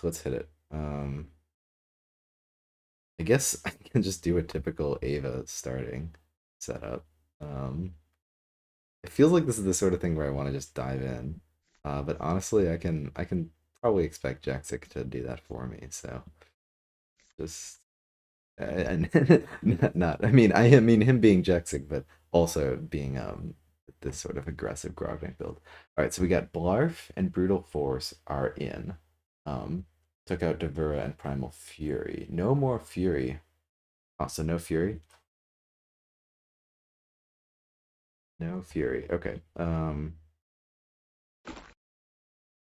let's hit it. I guess I can just do a typical Ava starting setup. It feels like this is the sort of thing where I want to just dive in. But honestly, I can probably expect Jexik to do that for me. So just and not I mean him being Jexik, but also being this sort of aggressive Grognak build. All right, so we got Blarf and Brutal Force are in. Um, Took out Devura and Primal Fury. No more Fury. Also, no Fury. No Fury. Okay.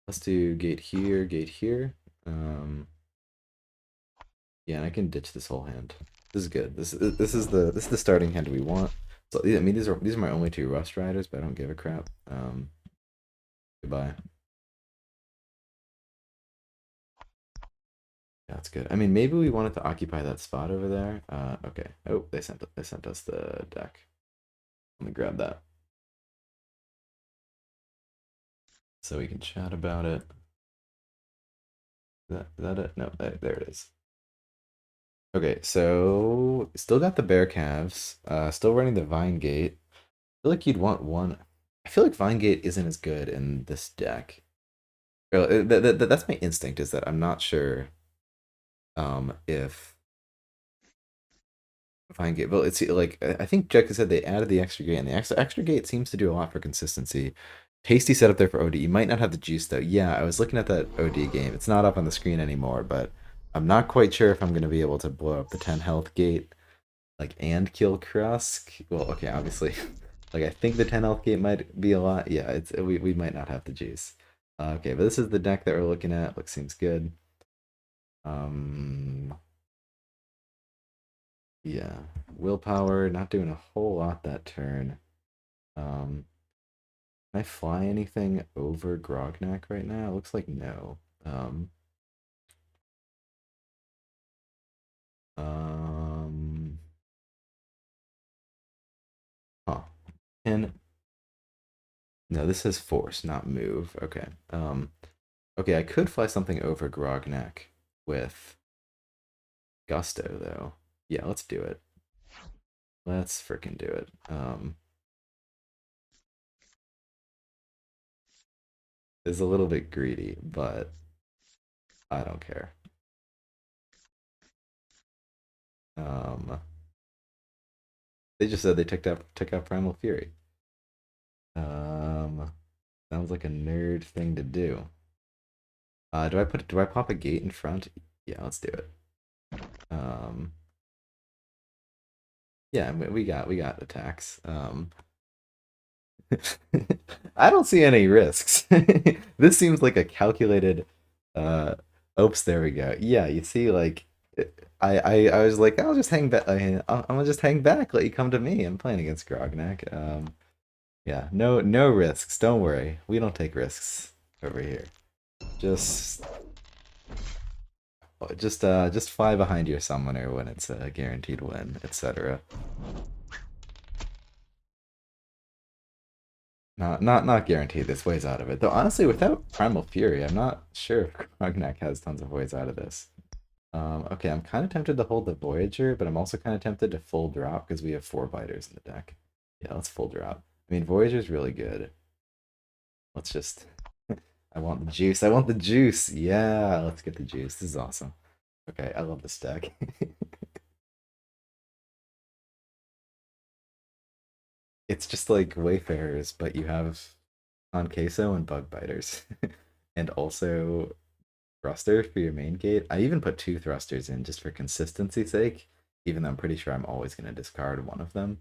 Let's do gate here, gate here. Um, yeah, and I can ditch this whole hand. This is good. This is the starting hand we want. So I mean these are my only two Rust Riders, but I don't give a crap. Goodbye. Yeah, that's good. I mean maybe we wanted to occupy that spot over there. Okay. Oh, they sent us the deck. Let me grab that so we can chat about it. Is that it? No, there it is. Okay, so still got the bear calves. Still running the vine gate. I feel like you'd want one. I feel like vine gate isn't as good in this deck. Well, that's my instinct is that I'm not sure if vine gate. Well, it's like I think Jekka said they added the extra gate, and the extra gate seems to do a lot for consistency. Tasty setup there for OD. You might not have the juice though. Yeah, I was looking at that OD game. It's not up on the screen anymore, but I'm not quite sure if I'm gonna be able to blow up the 10 health gate like and kill Krusk. Well, okay, obviously, like I think the 10 health gate might be a lot. Yeah, we might not have the juice. Okay, but this is the deck that we're looking at. Looks seems good. Um, yeah, willpower, not doing a whole lot that turn. Um, can I fly anything over Grognak right now? It looks like no. Um, huh. Can no, this says force, not move. Okay. Okay, I could fly something over Grognak with Gusto though. Yeah, let's do it. Let's freaking do it. It's a little bit greedy, but I don't care. Um, they just said they took out Primal Fury. Um, Sounds like a nerd thing to do. Do I pop a gate in front? Yeah, let's do it. Um, yeah, we got attacks. I don't see any risks. This seems like a calculated uh oops, there we go. Yeah, you see like I was like I'll just hang back. I'm gonna just hang back, let you come to me. I'm playing against Grognak. Yeah, no risks. Don't worry. We don't take risks over here. Just just fly behind your summoner when it's a guaranteed win, etc. Not guaranteed. This ways out of it. Though honestly, without Primal Fury, I'm not sure if Krognak has tons of ways out of this. Okay, I'm kind of tempted to hold the Voyager, but I'm also kind of tempted to full drop because we have 4 biters in the deck. Yeah, let's full drop. I mean, Voyager's really good. Let's just. I want the juice. I want the juice. Yeah, let's get the juice. This is awesome. Okay, I love this deck. It's just like Wayfarers, but you have on Queso and Bug Biters. And also thruster for your main gate. I even put 2 thrusters in just for consistency's sake, even though I'm pretty sure I'm always going to discard one of them.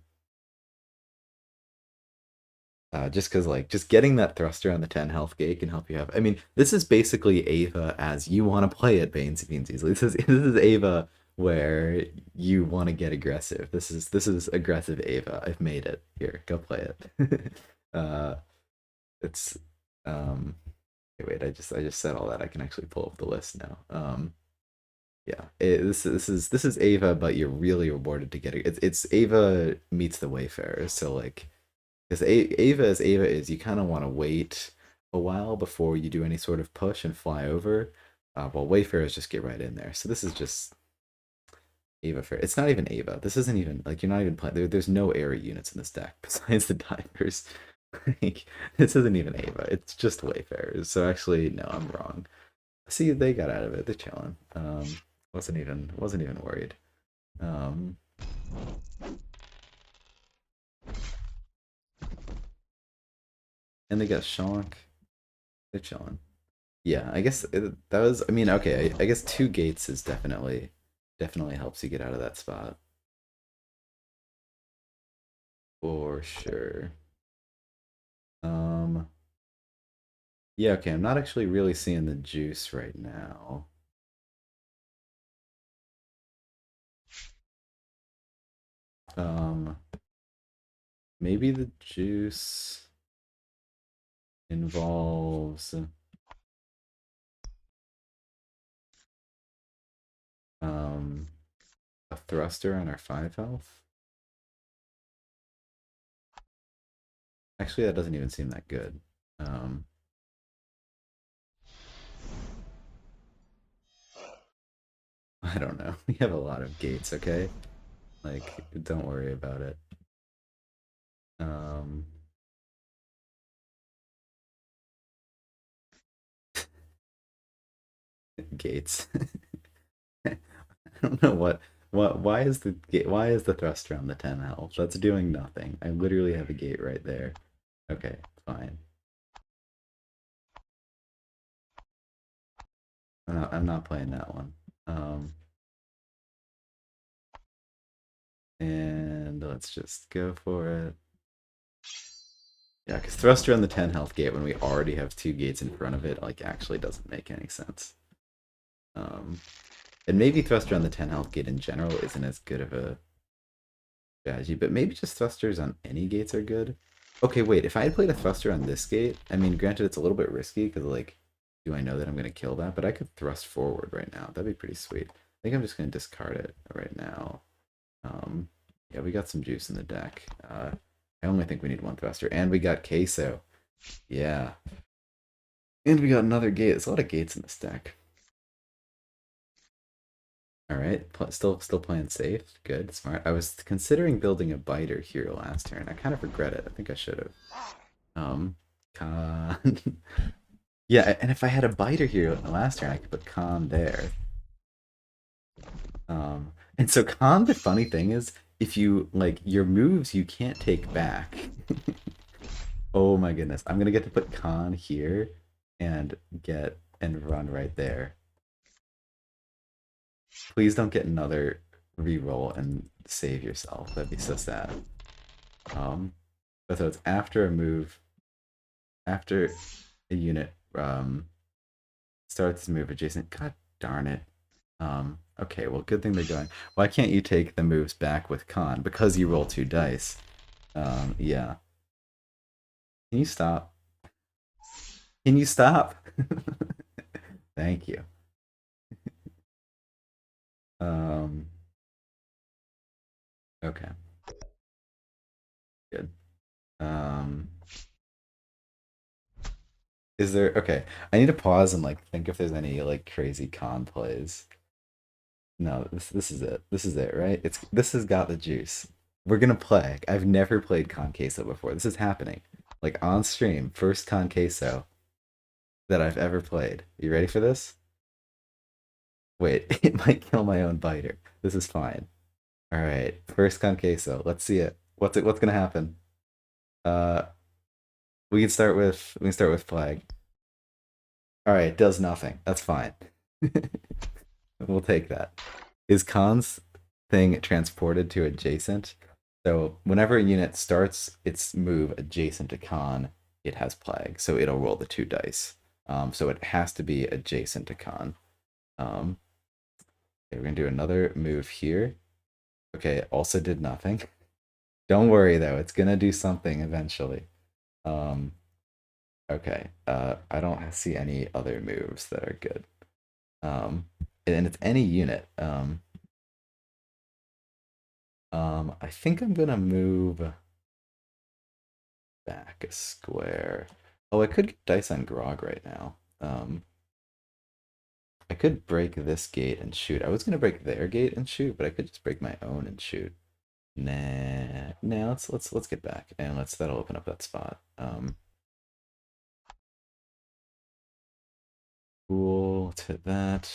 Just because, like, just getting that thruster on the 10 health gate can help you have. I mean, this is basically Ava as you want to play it, Banes easily. This is Ava where you want to get aggressive. This is aggressive Ava. I've made it. Here, go play it. uh, it's wait, I just said all that. I can actually pull up the list now. Yeah, this is Ava, but you're really rewarded to get it. It's Ava meets the Wayfarers. So like, because Ava as Ava is, you kind of want to wait a while before you do any sort of push and fly over. Well, Wayfarers just get right in there. So this is just Ava Fair. It's not even Ava. This isn't even like you're not even playing. There's no area units in this deck besides the divers. Like this isn't even Ava. It's just Wayfarers. So actually, no, I'm wrong. See, they got out of it. They're chilling. Wasn't even worried. Um, and they got Shonk. They're chilling. Yeah, I guess that was. I mean, okay. I guess two gates is definitely helps you get out of that spot for sure. Um, yeah. Okay, I'm not actually really seeing the juice right now. Um, maybe the juice involves um a thruster on our 5 health. Actually, that doesn't even seem that good. Um, I don't know. We have a lot of gates, okay? Like, don't worry about it. Um, gates. I don't know why is the gate why is the thruster on the 10 health? That's doing nothing. I literally have a gate right there. Okay, fine. I'm not playing that one. Um, and let's just go for it. Yeah, because thruster on the 10 health gate when we already have two gates in front of it, like, actually doesn't make any sense. Um, and maybe thruster on the 10 health gate in general isn't as good of a strategy, but maybe just thrusters on any gates are good. Okay, wait, if I had played a thruster on this gate, I mean, granted, it's a little bit risky because, like, do I know that I'm going to kill that? But I could thrust forward right now. That'd be pretty sweet. I think I'm just going to discard it right now. Um, yeah, we got some juice in the deck. I only think we need one thruster, and we got Queso. Yeah. And we got another gate. There's a lot of gates in this deck. All right, still playing safe. Good, smart. I was considering building a biter here last turn. I kind of regret it. I think I should have. Con. Yeah, and if I had a biter here last turn, I could put con there. And so con, the funny thing is, if you like your moves, you can't take back. Oh my goodness, I'm gonna get to put con here and get and run right there. Please don't get another reroll and save yourself. That'd be so sad. Um, but so it's after a move, after a unit starts to move adjacent. God darn it. Okay, well, good thing they're going. Why can't you take the moves back with con? Because you roll two dice. Yeah. Can you stop? Can you stop? Thank you. Um, okay, good. Um, is there okay? I need to pause and like think if there's any like crazy con plays. No, this is it. This is it, right? This has got the juice. We're gonna play. I've never played con queso before. This is happening. Like on stream, first con queso that I've ever played. You ready for this? Wait, it might kill my own biter. This is fine. All right, first con queso. Let's see it. What's gonna happen? Uh, we can start with flag. All right, it does nothing. That's fine. We'll take that. Is Khan's thing transported to adjacent? So whenever a unit starts its move adjacent to Khan, it has plague. So it'll roll the two dice. So it has to be adjacent to Khan. Okay, we're gonna do another move here. Okay, also did nothing. Don't worry though, it's gonna do something eventually. Um, okay, I don't see any other moves that are good. And it's any unit. I think I'm gonna move back a square. Oh, I could get dice on Grog right now. I could break this gate and shoot. I was gonna break their gate and shoot, but I could just break my own and shoot. Nah. Let's get back and that'll open up that spot. Cool. Let's hit that.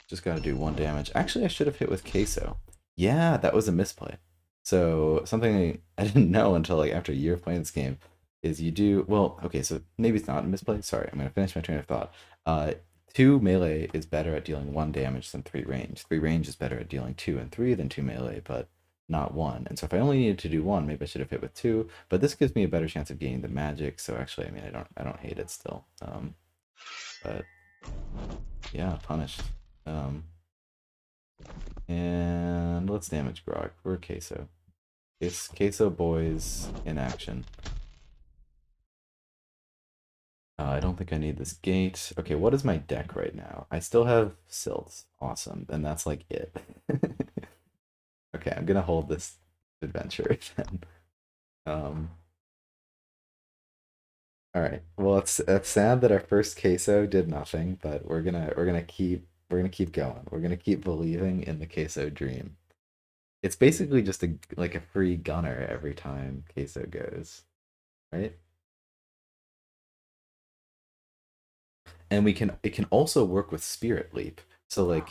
Just gotta do 1 damage. Actually, I should have hit with Queso. Yeah, that was a misplay. So something I didn't know until like after a year of playing this game is you do well. Okay, so maybe it's not a misplay. Sorry, I'm gonna finish my train of thought. Uh, 2 melee is better at dealing 1 damage than 3 range. 3 range is better at dealing 2 and 3 than 2 melee, but not 1. And so if I only needed to do 1, maybe I should have hit with 2. But this gives me a better chance of gaining the magic. So actually, I mean, I don't hate it still. But yeah, punished. And let's damage Grog. We're Queso. It's Queso boys in action. I don't think I need this gate. Okay, what is my deck right now? I still have Silts. Awesome. And that's like it. Okay, I'm gonna hold this adventure then. Um, all right. Well, it's sad that our first Queso did nothing, but we're gonna keep going. We're gonna keep believing in the Queso dream. It's basically just a free gunner every time Queso goes, right? And it can also work with Spirit Leap. So like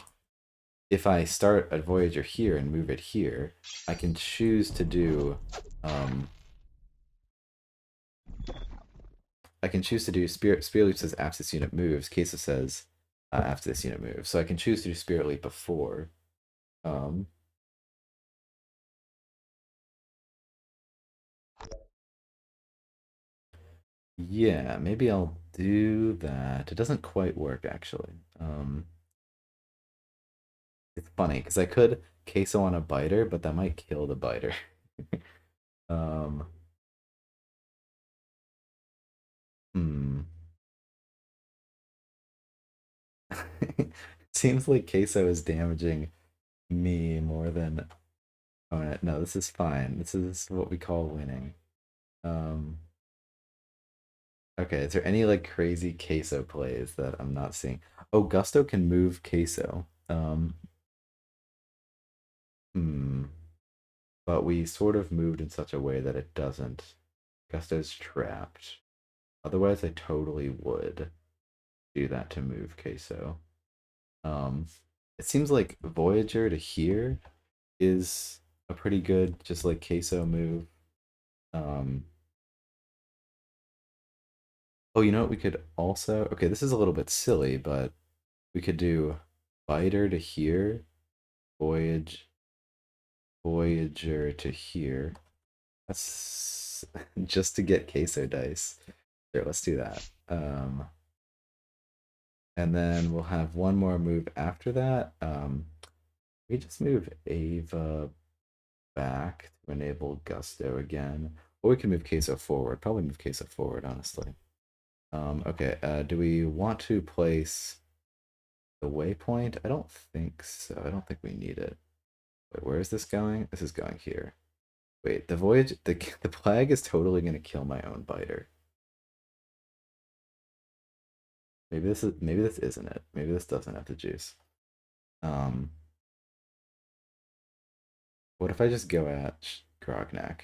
if I start a Voyager here and move it here, I can choose to do um I can choose to do Spirit Leap says after this unit moves. Queso says after this unit moves. So I can choose to do Spirit Leap before. Um yeah, maybe I'll do that. It doesn't quite work actually. It's funny because I could queso on a biter, but that might kill the biter. um, hmm. It seems like queso is damaging me more than opponent. No, this is fine. This is what we call winning. Um, okay, is there any like crazy queso plays that I'm not seeing? Oh, Gusto can move queso. Hmm. But we sort of moved in such a way that it doesn't. Gusto's trapped. Otherwise, I totally would do that to move queso. Um, it seems like Voyager to here is a pretty good, just like queso move. Um, oh, you know what? We could also. Okay, this is a little bit silly, but we could do Biter to here, Voyage, Voyager to here. That's just to get queso dice. Here, let's do that. And then we'll have one more move after that. We just move Ava back to enable Gusto again. Or we can move Queso forward. Probably move Queso forward, honestly. Okay, do we want to place the waypoint? I don't think so. I don't think we need it. Wait, where is this going? This is going here. Wait, the plague is totally gonna kill my own biter. Maybe this isn't it. Maybe this doesn't have the juice. Um, what if I just go at Grognak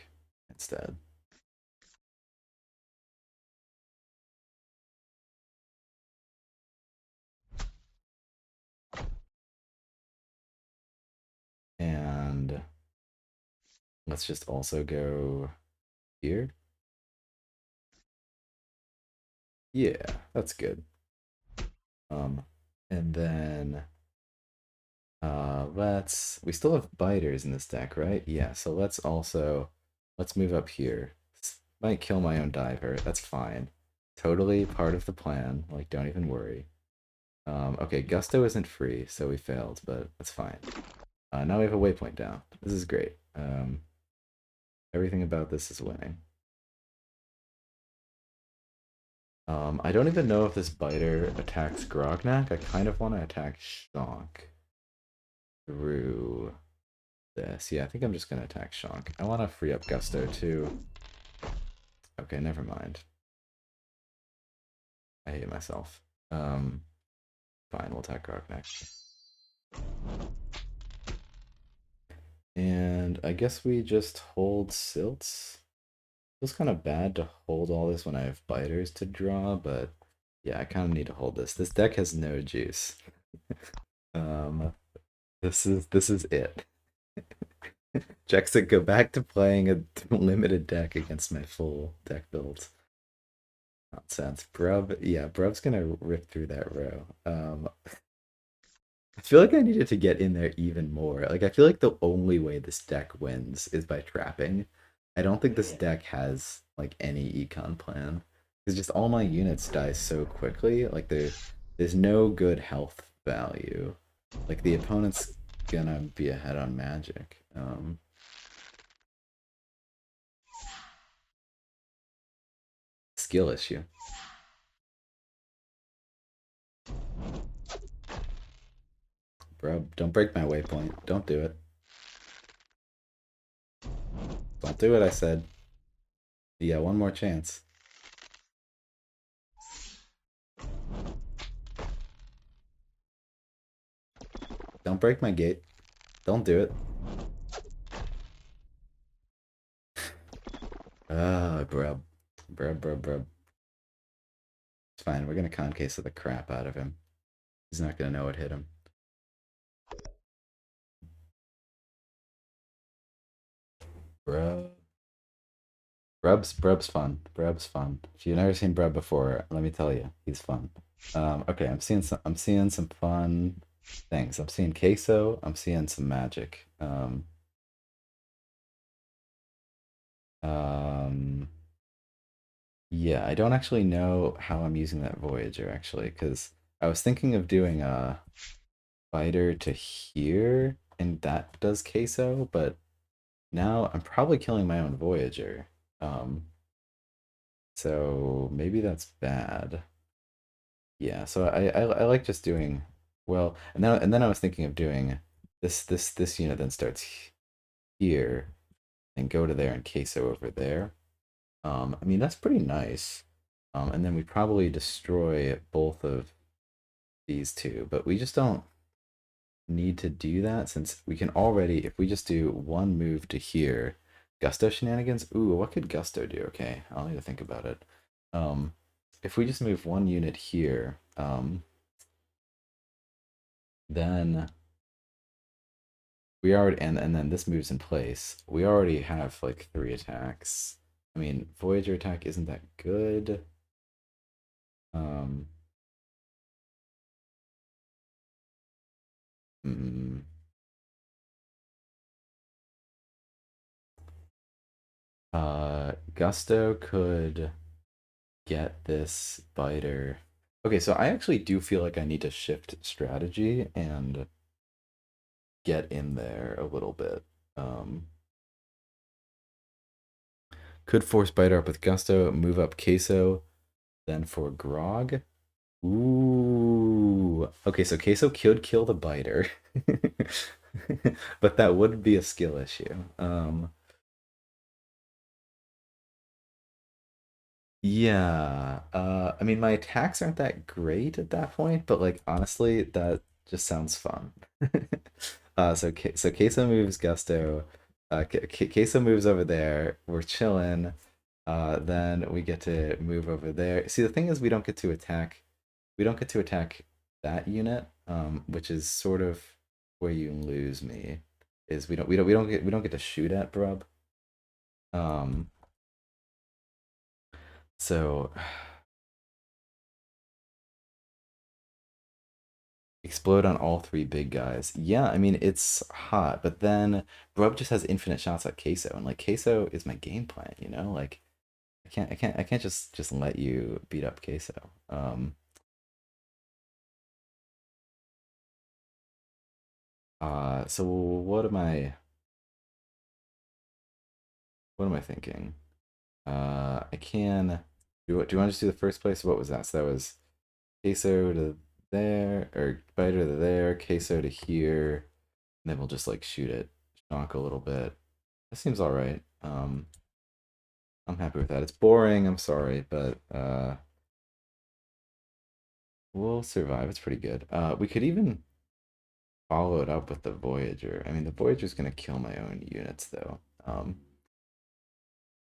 instead? And let's just also go here. Yeah, that's good. Um, and then we still have biters in this deck, right? Yeah, so let's move up here. Might kill my own diver. That's fine. Totally part of the plan. Like, don't even worry. Okay, Gusto isn't free, so we failed, but that's fine. Now we have a waypoint down. This is great. Everything about this is winning. I don't even know if this biter attacks Grognak. I kind of want to attack Shonk through this. Yeah, I think I'm just going to attack Shonk. I want to free up Gusto too. Okay, never mind. I hate myself. Fine, we'll attack Grog next. And I guess we just hold Silts. Feels kind of bad to hold all this when I have biters to draw, but yeah, I kind of need to hold this. This deck has no juice. Um, this is it. Jexik, go back to playing a limited deck against my full deck builds. Nonsense. Brub, yeah, Brub's gonna rip through that row. I feel like I needed to get in there even more. Like, I feel like the only way this deck wins is by trapping. I don't think this deck has like any econ plan. Because just all my units die so quickly. Like there's no good health value. Like the opponent's gonna be ahead on magic. Skill issue. Bro, don't break my waypoint. Don't do it. Don't do it, I said. Yeah, one more chance. Don't break my gate. Don't do it. Ah, Brub. Brub. It's fine. We're gonna concase the crap out of him. He's not gonna know what hit him. Brub. Brub's fun. Brub's fun. If you've never seen Brub before, let me tell you, he's fun. Okay, I'm seeing some fun things. I'm seeing queso. I'm seeing some magic. Um, yeah, I don't actually know how I'm using that Voyager actually, because I was thinking of doing a fighter to here, and that does queso, but now I'm probably killing my own Voyager. Um, so maybe that's bad. Yeah, so I like just doing well, and then I was thinking of doing this unit then starts here and go to there and queso over there. I mean that's pretty nice. And then we probably destroy both of these two, but we just don't need to do that since we can already, if we just do one move to here, Gusto shenanigans. Ooh, what could Gusto do? Okay, I'll need to think about it. Um, if we just move one unit here, then we already, and then this moves in place. We already have like 3 attacks. I mean, Voyager attack isn't that good. Um, mm, Gusto could get this biter. Okay, so I actually do feel like I need to shift strategy and get in there a little bit. Um, could force biter up with gusto, move up queso, then for grog. Ooh. Okay, so queso could kill the biter, but that would be a skill issue. Yeah. I mean, my attacks aren't that great at that point, but like honestly, that just sounds fun. So Queso moves Gusto. Queso moves over there. We're chilling. Then we get to move over there. See, the thing is, we don't get to attack. We don't get to attack that unit, which is sort of where you lose me. Is we don't get to shoot at Brub. Um, so explode on all 3 big guys. Yeah, I mean it's hot, but then Brub just has infinite shots at Queso, and like Queso is my game plan, you know? Like I can't just let you beat up Queso. So what am I thinking? I can do you want to just do the first place? What was that? So that was Queso to there, or Biter to there, Queso to here, and then we'll just like shoot it, shock a little bit. That seems all right. I'm happy with that. It's boring, I'm sorry, but We'll survive. It's pretty good. We could even follow it up with the Voyager. I mean, the Voyager's gonna kill my own units though.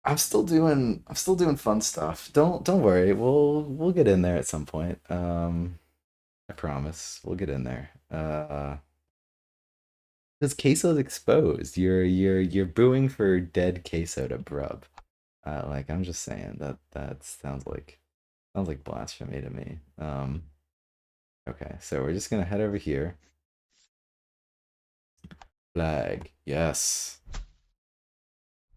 I'm still doing fun stuff. Don't worry. We'll get in there at some point. I promise. We'll get in there. Because Queso's exposed. You're booing for dead Queso to Brub. Like I'm just saying that sounds like blasphemy to me. Okay, so we're just gonna head over here. Flag. Yes.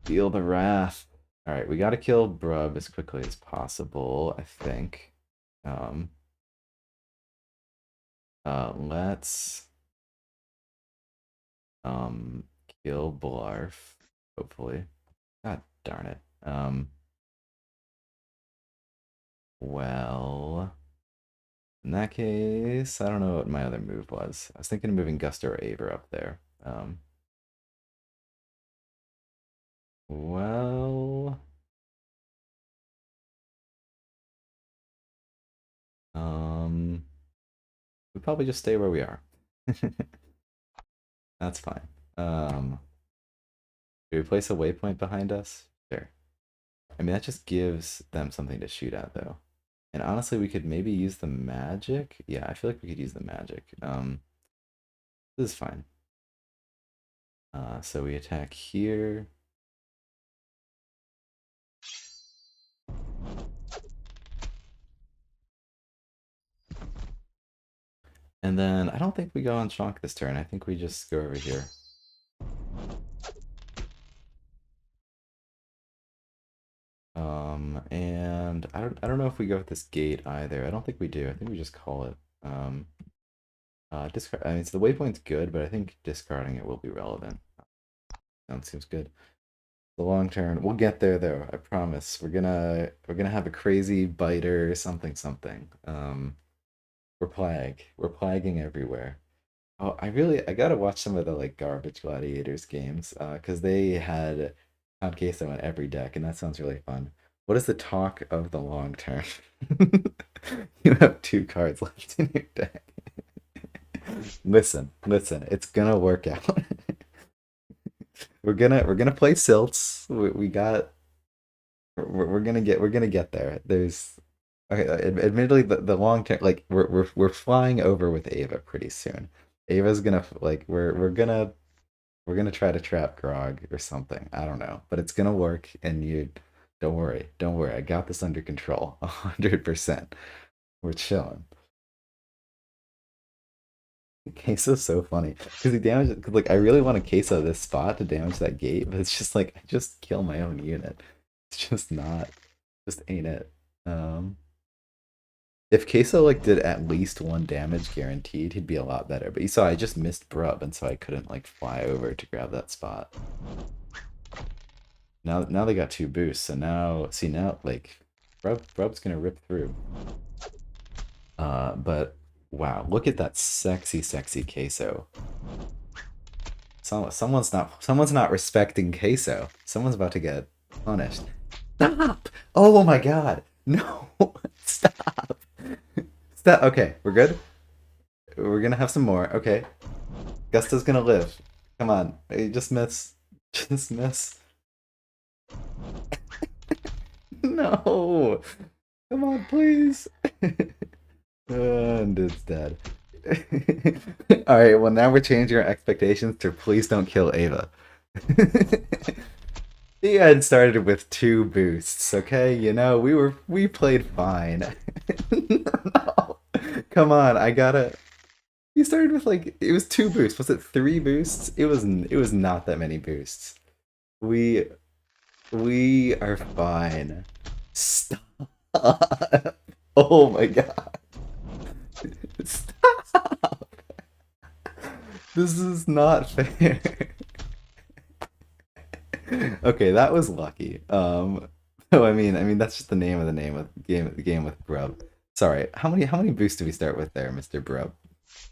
Feel the wrath. Alright, we gotta kill Brub as quickly as possible, I think. Um let's kill Blarf, hopefully. God darn it. Well, in that case, I don't know what my other move was. I was thinking of moving Gusto or Aver up there. Well, we probably just stay where we are. That's fine. Do we place a waypoint behind us? Sure. I mean, that just gives them something to shoot at, though. And honestly, we could maybe use the magic. Yeah, I feel like we could use the magic. This is fine. So we attack here. And then I don't think we go on Shonk this turn. I think we just go over here. And I don't know if we go with this gate either. I don't think we do. I think we just call it. Discard. I mean, so the waypoint's good, but I think discarding it will be relevant. That seems good. The long term, we'll get there though. I promise. We're gonna have a crazy biter, something something. We're plaguing everywhere. Oh, I gotta watch some of the like garbage gladiators games, because they had Count Queso in every deck, and that sounds really fun. What is the talk of the long term? You have two cards left in your deck. Listen, it's gonna work out. We're gonna play silts. We got we're gonna get there. There's okay, admittedly the long term like we're flying over with Ava pretty soon. Ava's gonna like we're gonna try to trap Grog or something. I don't know, but it's gonna work. And you don't worry. I got this under control, 100%. We're chilling. Queso's so funny because he damaged. Cause, like I really want to queso this spot to damage that gate, but it's just like I just kill my own unit. It's just not, just ain't it. Um, if Queso like did at least one damage guaranteed, he'd be a lot better. But you saw I just missed Brub, and so I couldn't like fly over to grab that spot. Now they got two boosts, so now see now like Brub's gonna rip through. But wow, look at that sexy Queso. Someone's not respecting Queso. Someone's about to get punished. Stop! Oh my god. No. Stop. Stop. Okay, we're good. We're gonna have some more. Okay. Gusto's gonna live. Come on. Hey, just miss. Just miss. No. Come on, please. And it's dead. Alright, well now we're changing our expectations to please don't kill Ava. He had started with two boosts, okay? You know, we played fine. No. Come on, I gotta. He started with like it was two boosts. Was it three boosts? It was not that many boosts. We we are fine. Stop. Oh my god. Stop. This is not fair. Okay, that was lucky. So I mean that's just the name of the game with Brub. Sorry, how many boosts do we start with there, Mr. Brub?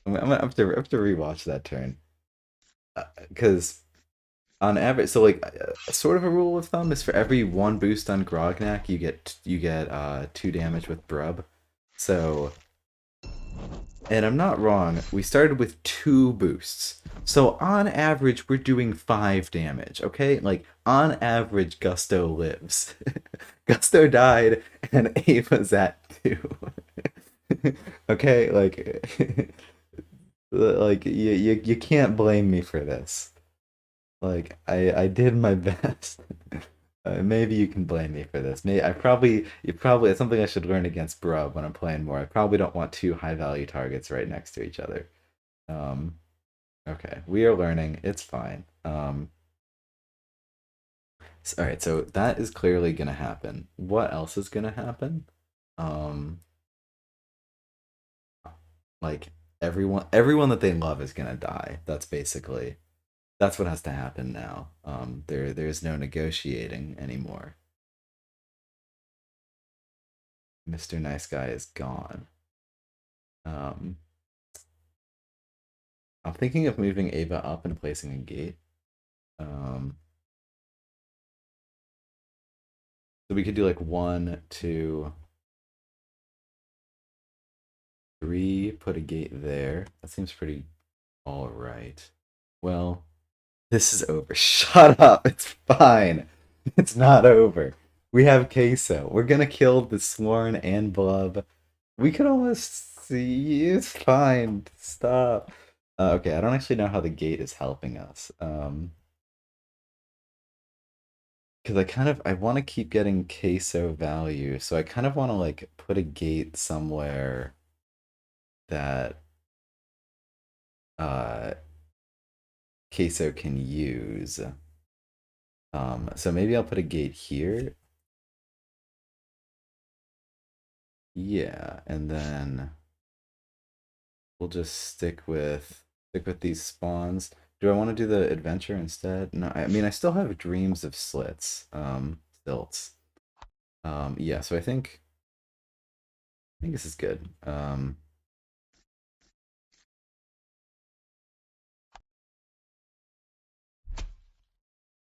I'm gonna have to rewatch that turn. Because on average, so like sort of a rule of thumb is for every one boost on Grognak, you get two damage with Brub. So And I'm not wrong, we started with 2 boosts. So on average, we're doing 5 damage, okay? Like, on average, Gusto lives. Gusto died, and Ava's at 2. Okay, like you can't blame me for this. Like I did my best. Maybe you can blame me for this. Maybe you probably it's something I should learn against Brub when I'm playing more. I probably don't want 2 high value targets right next to each other. Um, okay, we are learning. It's fine. All right, so that is clearly gonna happen. What else is gonna happen? Um, like everyone that they love is gonna die. That's what has to happen now. There's no negotiating anymore. Mr. Nice Guy is gone. Um, I'm thinking of moving Ava up and placing a gate. Um, so we could do like 1, 2, 3, put a gate there. That seems pretty all right. Well, this is over. Shut up. It's fine. It's not over. We have Queso. We're gonna kill the Sworn and Blub. We could almost see. It's fine. Stop. Okay, I don't actually know how the gate is helping us. Because I want to keep getting queso value, so I kind of want to like put a gate somewhere that uh queso can use. So maybe I'll put a gate here. Yeah, and then we'll just stick with these spawns. Do I want to do the adventure instead? No, I mean I still have dreams of slits, stilts. Yeah, so I think this is good.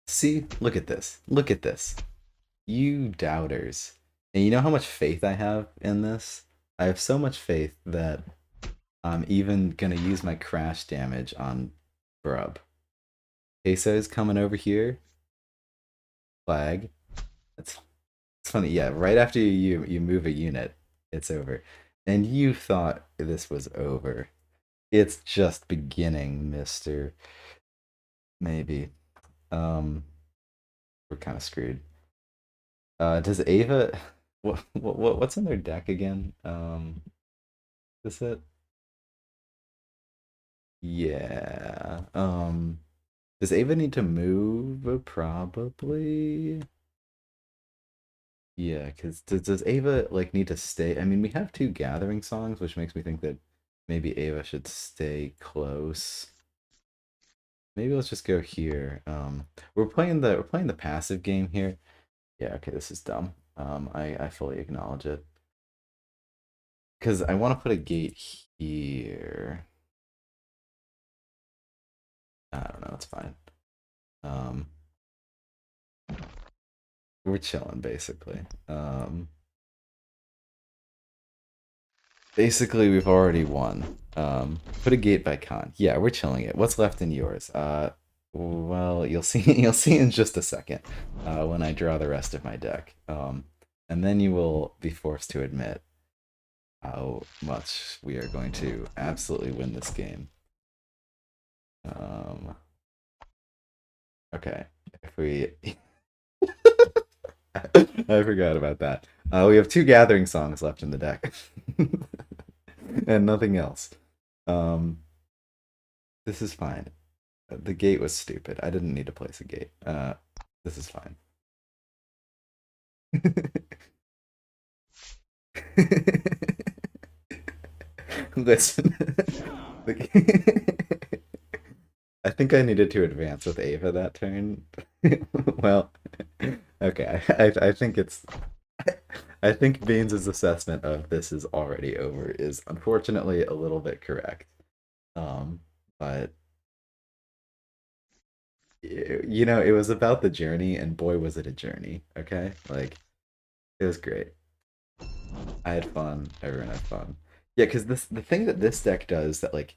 See, look at this. Look at this. You doubters. And you know how much faith I have in this? I have so much faith that I'm even gonna use my crash damage on Brub. Queso's coming over here. Flag. It's it's funny, yeah, right after you move a unit, it's over. And you thought this was over. It's just beginning, mister. Maybe. Um, we're kind of screwed. Does Ava what's in their deck again? Is it? Yeah. Does Ava need to move? Probably. Yeah, because does Ava like need to stay? I mean, we have 2 gathering songs, which makes me think that maybe Ava should stay close. Maybe let's just go here. We're playing the passive game here. Yeah, okay, this is dumb. I fully acknowledge it. Because I want to put a gate here. I don't know, it's fine. Um, we're chilling basically. Basically we've already won. Put a gate by con. Yeah, we're chilling it. What's left in yours? Well, you'll see. You'll see in just a second. When I draw the rest of my deck. And then you will be forced to admit how much we are going to absolutely win this game. Um, okay, if we I forgot about that. We have 2 gathering songs left in the deck, and nothing else. Um, this is fine. The gate was stupid. I didn't need to place a gate. This is fine. Listen, I think I needed to advance with Ava that turn. Well, okay. I think it's I think Beans' assessment of this is already over is unfortunately a little bit correct. Um, but you know, it was about the journey, and boy, was it a journey. Okay, like it was great. I had fun. Everyone had fun. Yeah, because this the thing that this deck does that like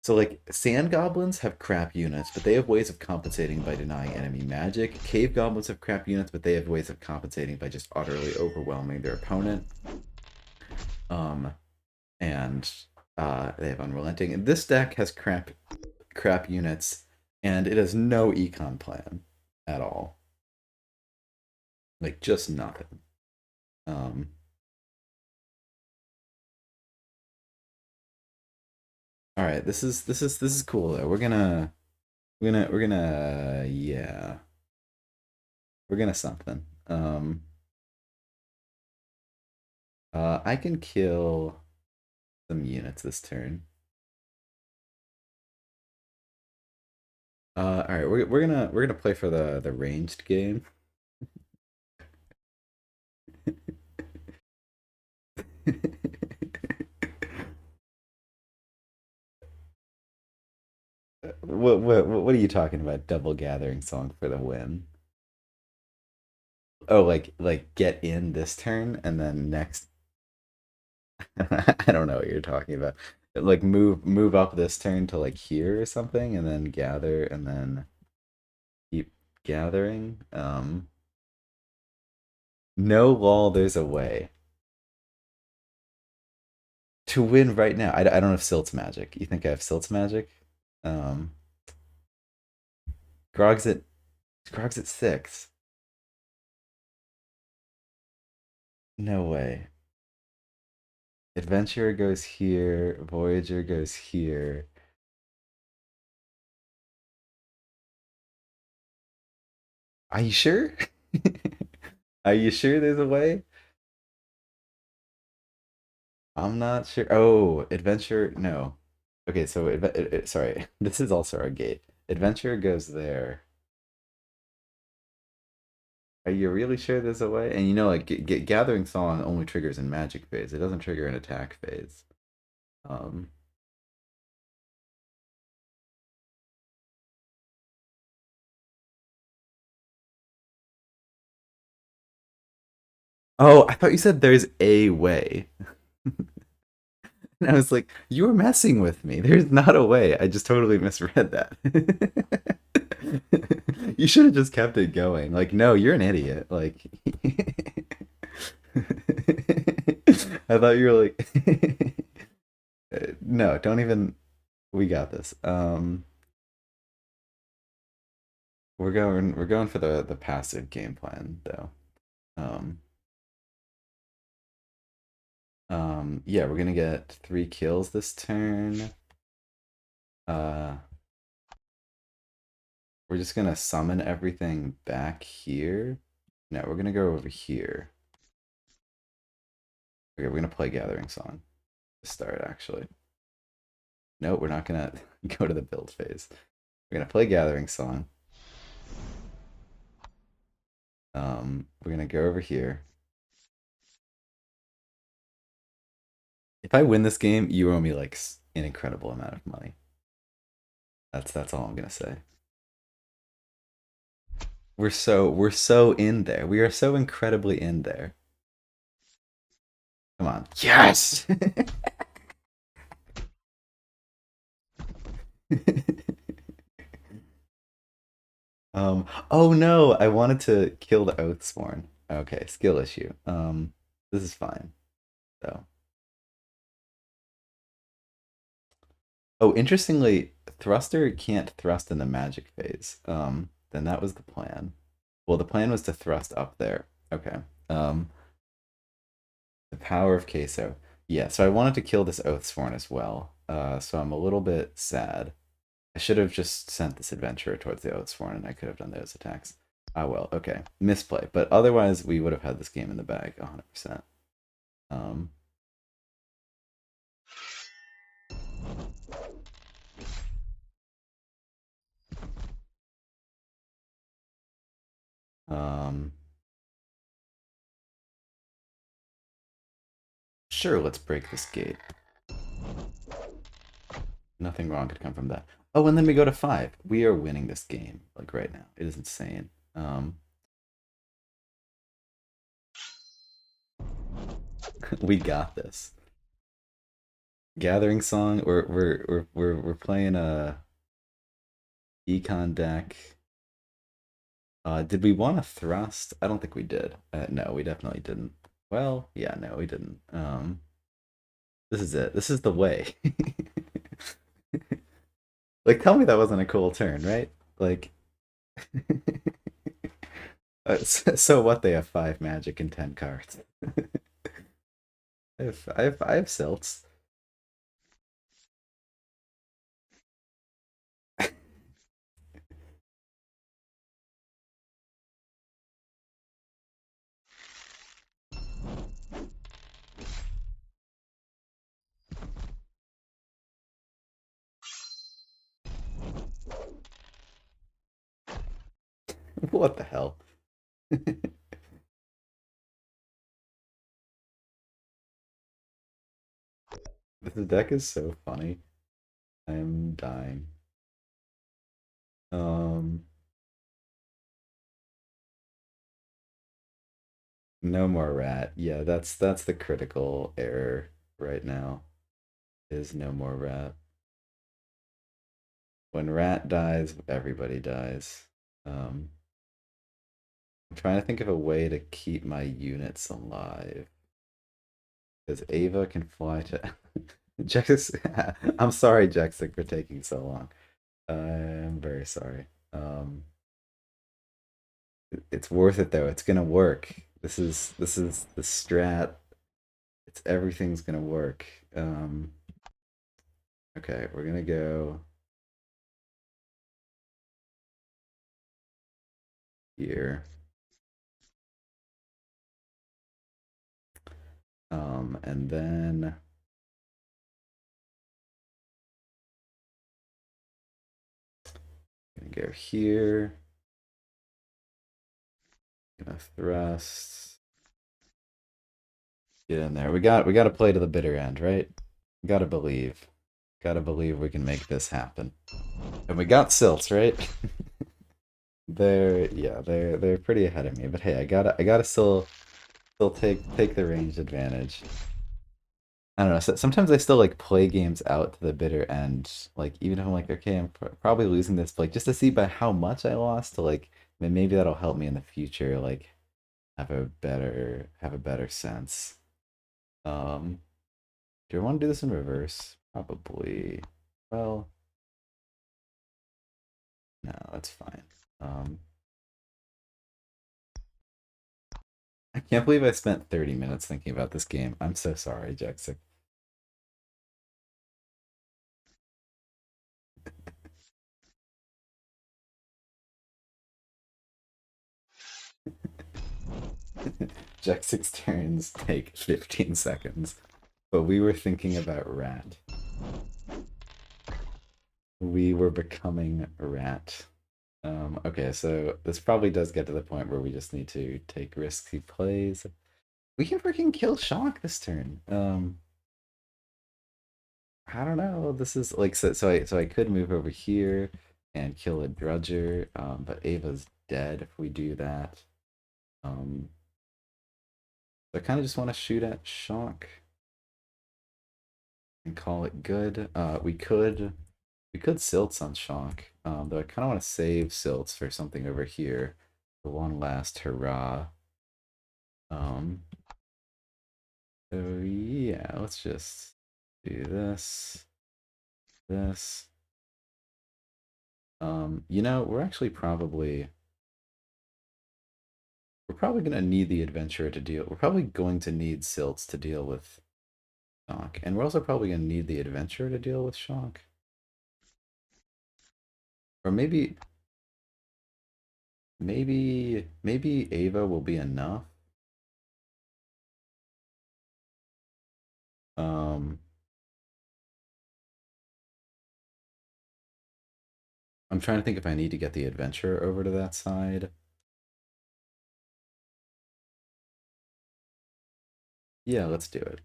so like sand goblins have crap units, but they have ways of compensating by denying enemy magic. Cave goblins have crap units, but they have ways of compensating by just utterly overwhelming their opponent. Um, and they have unrelenting. And this deck has crap units, and it has no econ plan at all. Like just nothing. Um, all right, this is cool though. We're gonna yeah, we're gonna something. I can kill some units this turn. All right, we're gonna play for the ranged game. What are you talking about? Double gathering song for the win? Oh, like get in this turn and then next. I don't know what you're talking about. Like move up this turn to like here or something, and then gather and then keep gathering. No lol, there's a way to win right now. I don't have Silt's magic. You think I have Silt's magic? Um, Grog's at Grog's at 6. No way. Adventurer goes here. Voyager goes here. Are you sure? Are you sure there's a way? I'm not sure. Oh, adventure. No. Okay, so sorry. This is also our gate. Adventure goes there. Are you really sure there's a way? And you know, like gathering song only triggers in magic phase. It doesn't trigger in attack phase. Um. Oh, I thought you said there's a way. And I was like, you were messing with me. There's not a way. I just totally misread that. You should have just kept it going. Like, no, you're an idiot. Like, I thought you were like, no, don't even. We got this. We're going for the passive game plan though. Um, yeah, we're gonna get 3 kills this turn. Uh, we're just gonna summon everything back here. No, we're gonna go over here. Okay, we're gonna play Gathering Song to start actually. No, we're not gonna go to the build phase. We're gonna play Gathering Song. We're gonna go over here. If I win this game, you owe me like an incredible amount of money. That's all I'm gonna say. We're so in there. We are so incredibly in there. Come on. Yes. Oh no, I wanted to kill the Oathsworn. Okay, skill issue. This is fine. So. Oh, interestingly, Thruster can't thrust in the magic phase. Then that was the plan. Well, the plan was to thrust up there. Okay. Um, the power of Queso. Yeah, so I wanted to kill this Oathsworn as well. So I'm a little bit sad. I should have just sent this adventurer towards the Oathsworn and I could have done those attacks. Ah well, okay. Misplay. But otherwise we would have had this game in the bag 100%. Um um sure, let's break this gate. Nothing wrong could come from that. Oh, and then we go to 5. We are winning this game like right now. It is insane. We got this. Gathering Song. We're playing a econ deck. Did we want to thrust? I don't think we did. No, we definitely didn't. Well, yeah, no, we didn't. This is it. This is the way. Like, tell me that wasn't a cool turn, right? Like, so what? They have 5 magic and 10 cards. I have silts. What the hell? This deck is so funny. I'm dying. Um, no more rat. Yeah, that's the critical error right now. Is no more rat. When rat dies, everybody dies. Um, I'm trying to think of a way to keep my units alive. Because Ava can fly to Jexik. I'm sorry, Jexik, for taking so long. I'm very sorry. It's worth it though. It's gonna work. This is the strat. It's everything's gonna work. Um, okay, we're gonna go here. And then gonna go here. Gonna thrust. Get in there. We got to play to the bitter end, right? Gotta believe. Gotta believe we can make this happen. And we got silts, right? they're pretty ahead of me. But hey, I gotta still take the ranged advantage. I don't know. Sometimes I still like play games out to the bitter end. Like even if I'm like, okay, I'm probably losing this, but, like just to see by how much I lost, to like maybe that'll help me in the future. Like have a better sense. Um, do I want to do this in reverse? Probably. Well, no, that's fine. Um, I can't believe I spent 30 minutes thinking about this game. I'm so sorry, Jexik. Jexik's turns take 15 seconds, but we were thinking about rat. We were becoming rat. Okay, so this probably does get to the point where we just need to take risky plays. We can freaking kill Shock this turn. I don't know. This is like so I could move over here and kill a Drudger, but Ava's dead if we do that. Um, I kind of just want to shoot at Shock and call it good. We could Silts on Shock, though I kind of want to save Silts for something over here for one last hurrah. Um, so yeah, let's just do this. We're probably gonna need the adventurer to deal. We're probably going to need Silts to deal with Shock, and we're also probably gonna need the adventurer to deal with Shock, or maybe Ava will be enough. Um, I'm trying to think if I need to get the adventurer over to that side. Yeah, let's do it.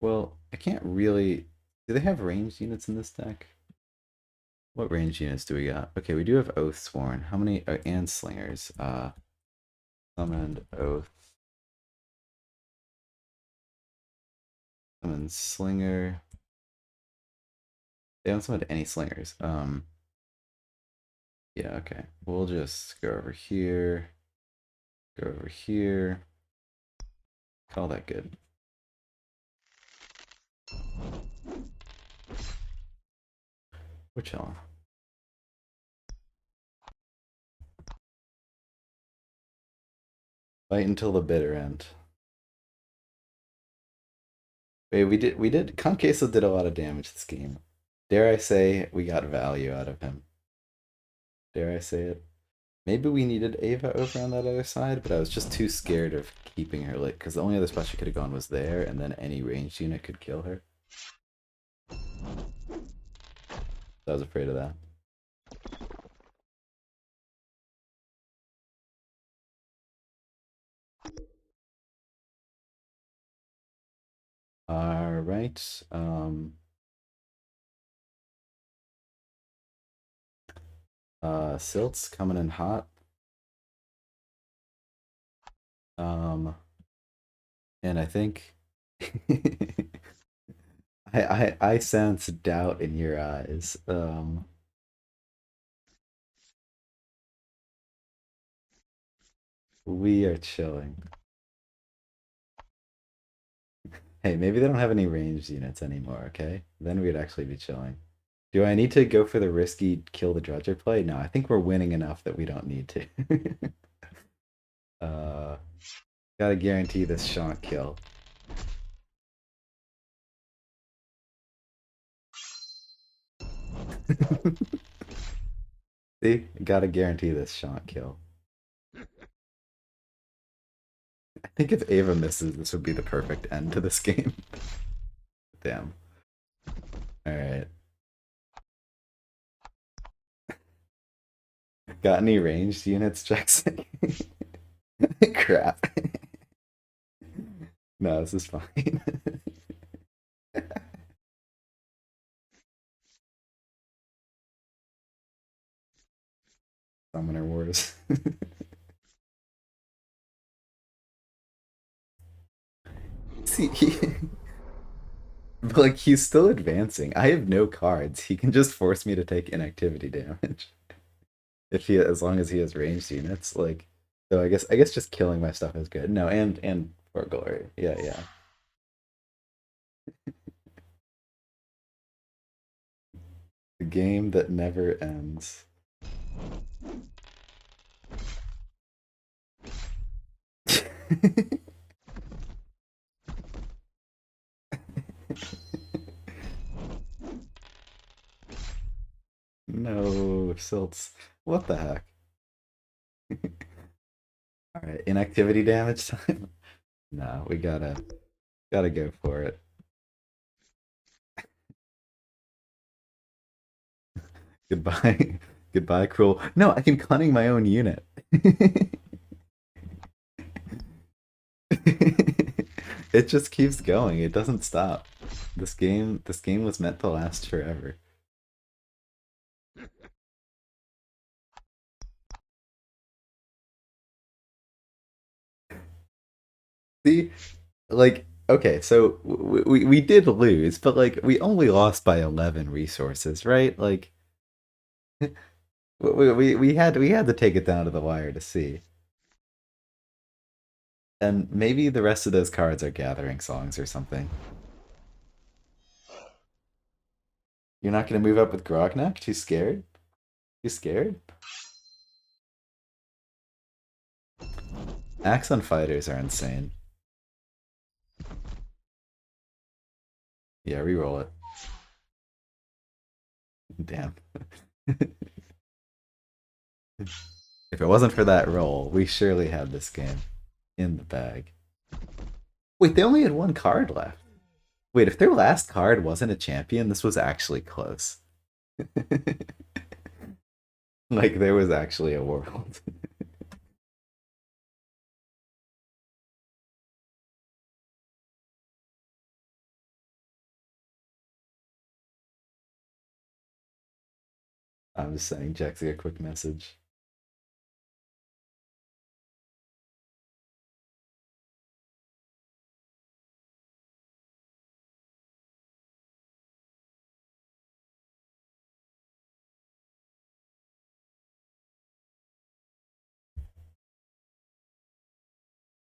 Well, I can't really. Do they have ranged units in this deck? What ranged units do we got? Okay, we do have Oathsworn. How many? And Slingers. Summoned Oath. Summon Slinger. They haven't summoned any slingers. Yeah, okay. We'll just go over here. Go over here. Call that good. We're chilling. Fight until the bitter end. Wait, we did Queso did a lot of damage this game. Dare I say we got value out of him. Dare I say it? Maybe we needed Ava over on that other side, but I was just too scared of keeping her lit, because the only other spot she could have gone was there, and then any ranged unit could kill her. I was afraid of that. Alright. Silt's coming in hot. And I think I sense doubt in your eyes. We are chilling. Hey, maybe they don't have any ranged units anymore, okay? Then we'd actually be chilling. Do I need to go for the risky kill the Drudger play? No, I think we're winning enough that we don't need to. uh, Gotta guarantee this shot kill. See? Gotta guarantee this shot kill. I think if Ava misses, this would be the perfect end to this game. Damn. Alright. Got any ranged units, Jexik? Crap. No, this is fine. Summoner Wars. See, like he's still advancing. I have no cards. He can just force me to take inactivity damage if he, as long as he has ranged units. Like, so I guess just killing my stuff is good. No, and for glory. Yeah, yeah. The game that never ends. No, Silts. What the heck? All right, inactivity damage time. No, we gotta go for it. Goodbye, goodbye, cruel. No, I can cunning my own unit. It just keeps going. It doesn't stop. This game was meant to last forever. See, like, okay, so we did lose, but like we only lost by 11 resources, right? Like we had to take it down to the wire to see. And maybe the rest of those cards are gathering songs or something. You're not gonna move up with Grognak? Too scared? Too scared? Axon fighters are insane. Yeah, re-roll it. Damn. If it wasn't for that roll, we surely had this game in the bag. Wait, they only had one card left. Wait, if their last card wasn't a champion, this was actually close. Like there was actually a world. I'm just sending Jexik a quick message.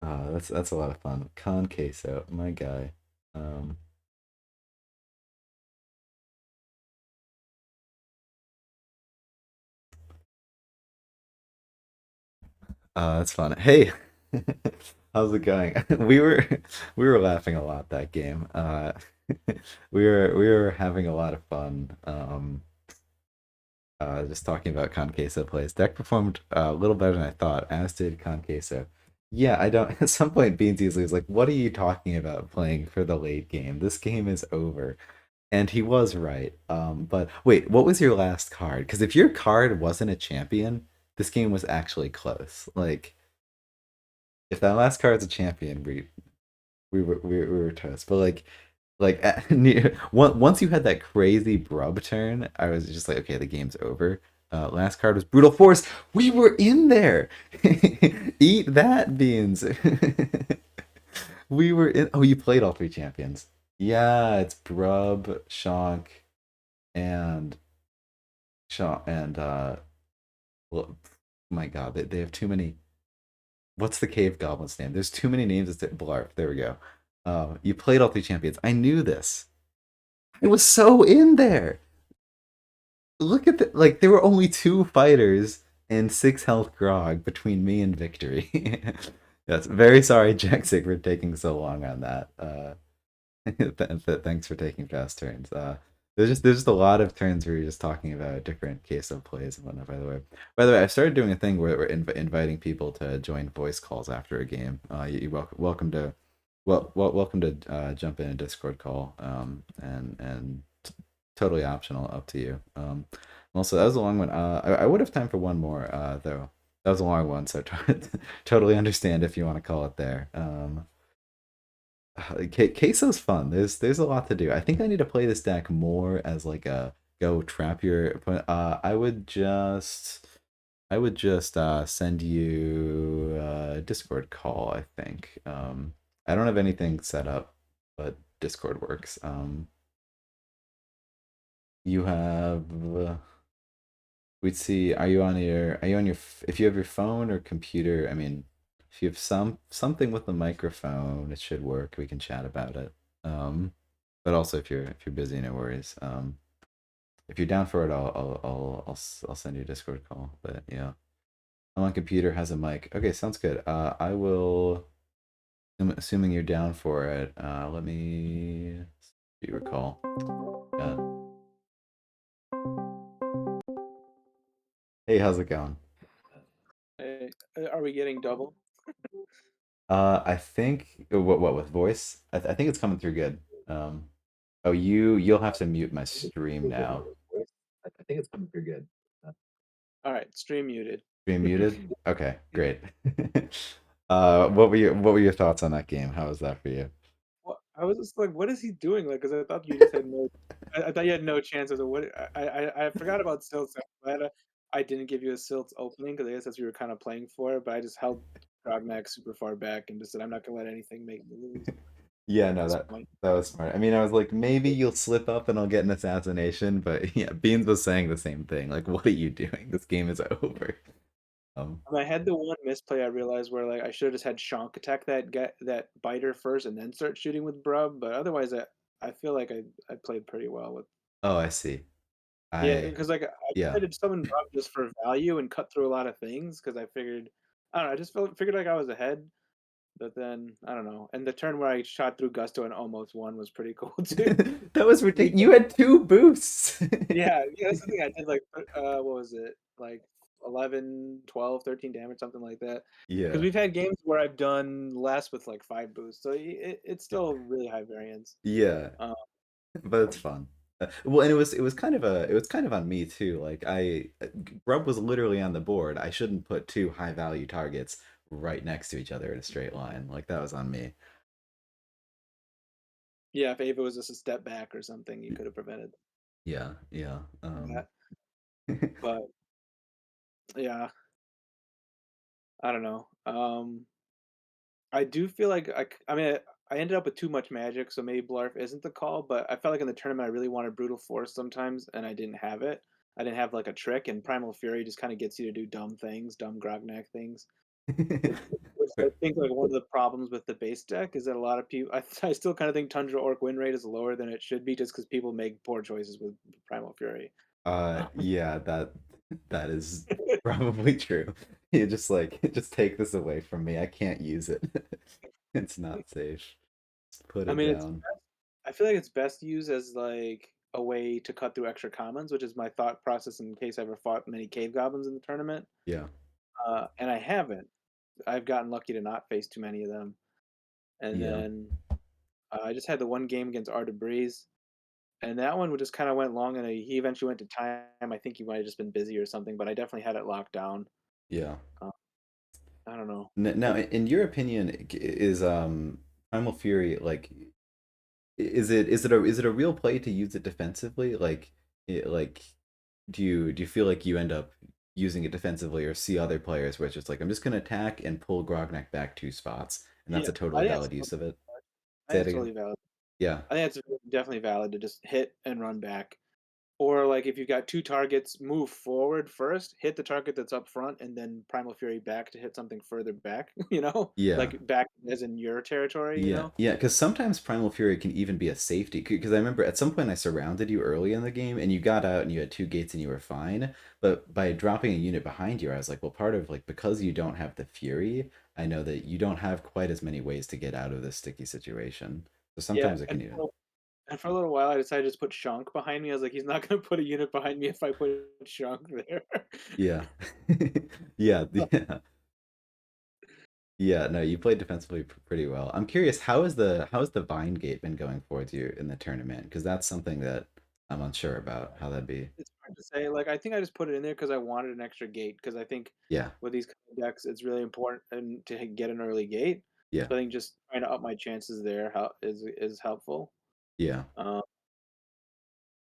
That's a lot of fun. Con Queso, my guy. Um, that's fun. Hey, how's it going? We were laughing a lot that game. We were having a lot of fun. Just talking about Con Queso plays. Deck performed a little better than I thought, as did Con Queso. Yeah, I don't. At some point, Beans Easley was like, "What are you talking about playing for the late game? This game is over." And he was right. But wait, what was your last card? Because if your card wasn't a champion, this game was actually close. Like, if that last card's a champion, we were toast. But once you had that crazy Brub turn, I was just like, okay, the game's over. Last card was Brutal Force. We were in there. Eat that, Beans. We were in. Oh, you played all three champions. Yeah, it's Brub, Shank, and well, my God, they have too many. What's the cave goblin's name? There's too many names. It's Blarf. There we go. You played all three champions. I knew this. I was so in there. Look at the like. There were only two fighters and 6 health grog between me and victory. Yes, very sorry, Jexik, for taking so long on that. Thanks for taking fast turns. There's just a lot of turns where you're just talking about different case of plays and whatnot. By the way, I started doing a thing where we're inviting people to join voice calls after a game. You welcome to, welcome to jump in a Discord call. And totally optional, up to you. Also, that was a long one. I would have time for one more. Though that was a long one, so totally understand if you want to call it there. Queso's fun. There's a lot to do. I think I need to play this deck more as like a go trap your opponent. I would just send you a Discord call, I think. I don't have anything set up, but Discord works. You have we'd see, are you on your if you have your phone or computer, I mean, if you have something with the microphone, it should work. We can chat about it. But also if you're busy, no worries. If you're down for it, I'll send you a Discord call. But yeah, I'm on computer, has a mic. Okay, sounds good. I will, assuming you're down for it. Let me see your call. Yeah. Hey, how's it going? Hey, are we getting double? I think what with voice? I think it's coming through good. Oh, you'll have to mute my stream now. I think it's coming through good. All right, stream muted. Stream muted? Okay, great. What were your thoughts on that game? How was that for you? Well, I was just like, what is he doing? Like, because I thought you just had no, I thought you had no chances of what. I forgot about Silts. I'm glad I didn't give you a Silts opening because I guess that's what you were kind of playing for. But I just held Grognak super far back and just said, I'm not gonna let anything make me lose Yeah, at no, this point. that was smart. I mean, I was like, maybe you'll slip up and I'll get an assassination, but yeah, Beans was saying the same thing. Like, what are you doing? This game is over. Um, And I had the one misplay I realized where like I should have just had Shonk attack that biter first and then start shooting with Brub. But otherwise, I feel like I played pretty well with. oh, I see. Yeah, I because like, I yeah. tried to summon Rob just for value and cut through a lot of things because I figured I don't know, I just figured like I was ahead, but then I don't know. And the turn where I shot through Gusto and almost won was pretty cool too. That was We ridiculous. You had two boosts. yeah, that's the thing. I did like what was it? Like 11, 12, 13 damage, something like that. Because Yeah. we've had games where I've done less with like 5 boosts, so it's still really high variance. Yeah. Um, But it's fun. Well, and it was kind of on me too. Like Grub was literally on the board. I shouldn't put two high value targets right next to each other in a straight line. Like that was on me. yeah, if Ava was just a step back or something, you could have prevented Yeah, yeah. that. But yeah, I don't know. I do feel like I mean, I ended up with too much magic, so maybe Blarf isn't the call. But I felt like in the tournament, I really wanted Brutal Force sometimes, and I didn't have it. I didn't have like a trick, and Primal Fury just kind of gets you to do dumb things, dumb Grognak things, which which I think, like, one of the problems with the base deck is that a lot of people I still kinda think Tundra Orc win rate is lower than it should be just because people make poor choices with Primal Fury. Yeah, that is probably true. You just like just take this away from me. I can't use it. It's not safe. Just put I it mean, down. I feel like it's best used as, like, a way to cut through extra commons, which is my thought process in case I ever fought many cave goblins in the tournament, Yeah. and I haven't. I've gotten lucky to not face too many of them, and Yeah. then, I just had the one game against Breeze, and that one just kinda went long, and he eventually went to time. I think he might have just been busy or something, but I definitely had it locked down. Yeah. Uh, I don't know. Now, It in your opinion, is Primal Fury like is it a real play to use it defensively? Like do you feel like you end up using it defensively or see other players where it's just like I'm just gonna attack and pull Grognak back 2 spots and that's yeah, a totally I think that's valid use of it? I Say think it it's again. totally valid. Yeah. I think it's definitely valid to just hit and run back. Or, like, if you've got 2 targets, move forward first, hit the target that's up front, and then Primal Fury back to hit something further back, you know? Yeah. Like, back as in your territory, you Yeah, know? yeah, because sometimes Primal Fury can even be a safety. Because I remember at some point I surrounded you early in the game, and you got out and you had 2 gates and you were fine. But by dropping a unit behind you, I was like, well, part of like because you don't have the Fury, I know that you don't have quite as many ways to get out of this sticky situation. So Yeah, sometimes it can even. and for a little while, I decided to just put Shunk behind me. I was like, "He's not gonna put a unit behind me if I put Shunk there." Yeah, yeah, yeah, yeah. No, you played defensively pretty well. I'm curious, how has the Vine Gate been going for you in the tournament? Because that's something that I'm unsure about how that'd be. It's hard to say, like, I think I just put it in there because I wanted an extra gate. Because I think Yeah. with these kind of decks, it's really important and to get an early gate. Yeah. So I think just trying to up my chances there is helpful. Yeah. Um,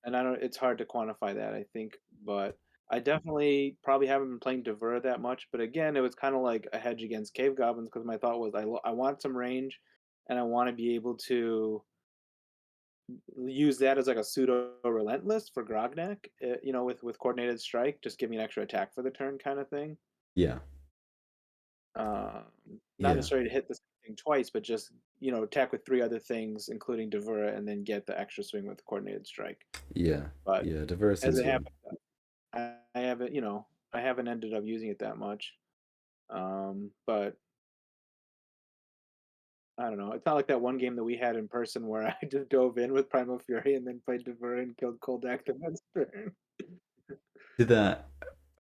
and I don't it's hard to quantify that, I think, but I definitely probably haven't been playing Devura that much, but again, it was kinda like a hedge against cave goblins because my thought was I want some range, and I wanna be able to use that as like a pseudo relentless for Grognak, you know, with coordinated strike, just give me an extra attack for the turn kinda thing. Yeah. Not Yeah. necessarily to hit the same thing twice, but just, you know, attack with 3 other things, including Devura, and then get the extra swing with coordinated strike. Yeah. But Yeah. Diverse as seems it good. happens, I haven't, you know, I haven't ended up using it that much. But I don't know. It's not like that one game that we had in person where I just dove in with Primal Fury and then played Devura and killed Koldak the next turn. Did that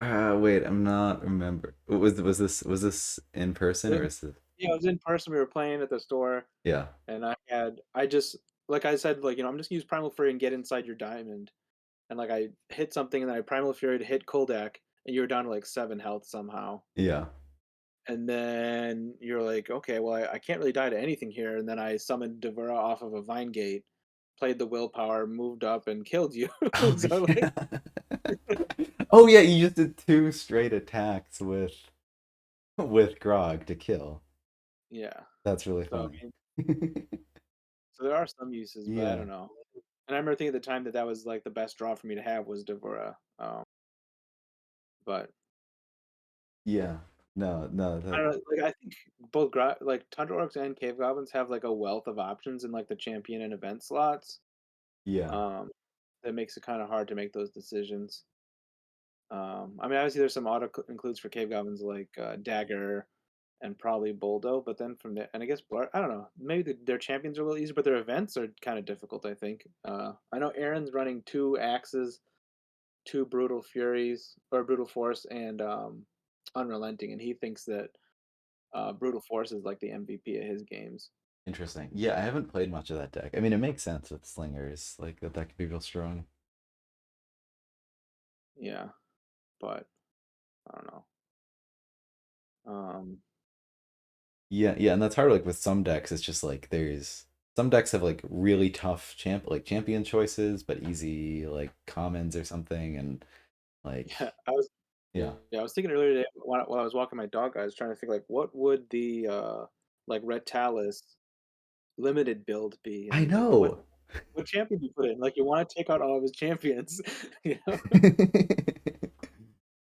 wait, I'm not remember. Was this in person or It- is it yeah, it was in person. We were playing at the store, yeah. and I just, like I said, like, you know, I'm just gonna use Primal Fury and get inside your diamond. And like I hit something and then I Primal Fury to hit Koldak, and you were down to like 7 health somehow. Yeah. And then you're like, okay, well, I can't really die to anything here. And then I summoned Devura off of a Vine Gate, played the willpower, moved up, and killed you. Oh So like, yeah. Oh yeah, you just did 2 straight attacks with Grog to kill. yeah. That's really So I funny. mean, so there are some uses, but I Yeah. don't know. And I remember thinking at the time that that was like the best draw for me to have was Devura. But Yeah. No, no, I don't know. Like I think both like Tundra Orcs and Cave Goblins have like a wealth of options in like the champion and event slots. yeah. Um, that makes it kind of hard to make those decisions. I mean, obviously, there's some auto includes for cave goblins like Dagger and probably Boldo, but then from there, and I guess I don't know. Maybe their champions are a little easier, but their events are kind of difficult. I think. I know Aaron's running 2 axes, 2 brutal furies or brutal force, and unrelenting, and he thinks that brutal force is like the MVP of his games. Interesting. Yeah, I haven't played much of that deck. I mean, it makes sense with slingers, like that could be real strong. Yeah, but I don't know. Um, Yeah, yeah, and that's hard. Like with some decks, it's just like there's some decks have like really tough champion choices, but easy like commons or something, and like Yeah, I was yeah. I was thinking earlier today while I was walking my dog, I was trying to think like what would the like Red Talus limited build be, I and like what know. champion do you put in? Like you want to take out all of his champions, you know?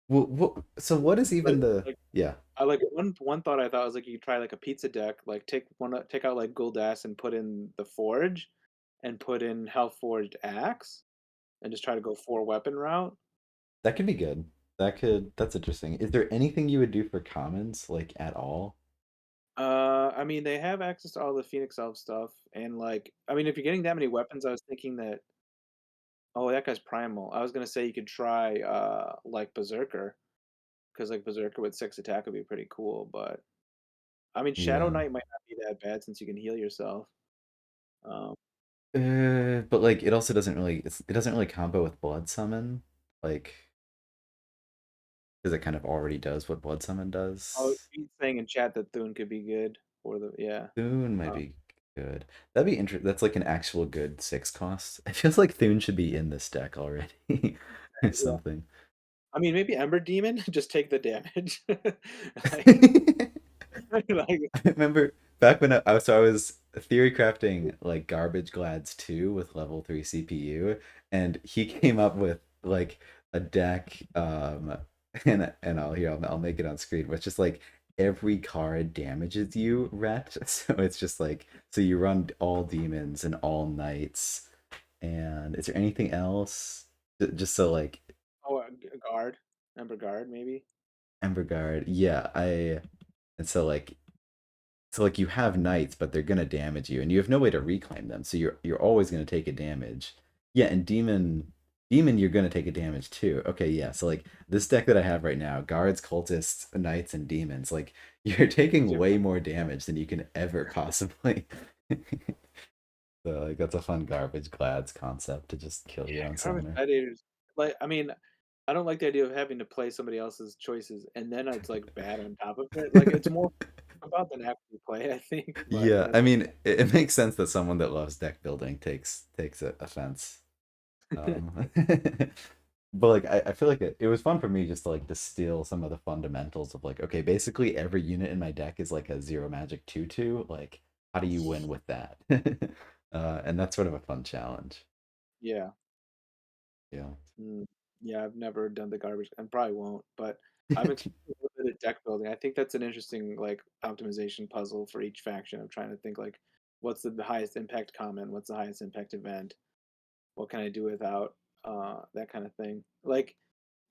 Well, so what is But even the like yeah? I like one thought I thought was like you could try like a pizza deck, like take out like Gul'das and put in the Forge, and put in Hellforged Axe, and just try to go 4 weapon route. That could be good. That's interesting. Is there anything you would do for commons, like at all? I mean, they have access to all the Phoenix Elf stuff, and like, I mean, if you're getting that many weapons, I was thinking that. Oh, that guy's primal. I was gonna say you could try like Berserker, because like Berserker with 6 attack would be pretty cool. But I mean, Shadow Yeah. Knight might not be that bad since you can heal yourself. Um, But like it also doesn't really it doesn't really combo with Blood Summon, like because it kind of already does what Blood Summon oh, does. he's saying in chat that Thune could be good for the yeah. Thune might Uh, be good. That'd be interesting. That's like an actual good 6 cost. It feels like Thune should be in this deck already or yeah. something. I mean, maybe Ember Demon, just take the damage. Like, like, I remember back when I was theory crafting like garbage glads 2 with level 3 CPU, and he came up with like a deck and I'll make it on screen, but it's just like every card damages you ret. So it's just like so you run all demons and all knights. And is there anything else? Just so like oh, guard, Ember Guard, maybe. Ember Guard, yeah, I and so like you have knights, but they're gonna damage you, and you have no way to reclaim them. So you're always gonna take a damage. Yeah, and demon you're gonna take a damage too. Okay, yeah. So like this deck that I have right now, guards, cultists, knights, and demons, like you're taking way more damage than you can ever possibly. So like that's a fun garbage glads concept to just kill Yeah, your own Garbage summoner. Gladiators. Like, I mean, I don't like the idea of having to play somebody else's choices and then it's like bad on top of it. Like, it's more about the actual play, I think. But Yeah, I that's mean, it makes sense that someone that loves deck building takes offense. But like I feel like it was fun for me just to like distill some of the fundamentals of like, okay, basically every unit in my deck is like a zero magic 2/2. Like, how do you win with that? And that's sort of a fun challenge. yeah. Yeah. Mm, yeah, I've never done the garbage and probably won't, but I'm exploring a little bit of deck building. I think that's an interesting like optimization puzzle for each faction. I'm trying to think like what's the highest impact common, what's the highest impact event, what can I do without that kind of thing. Like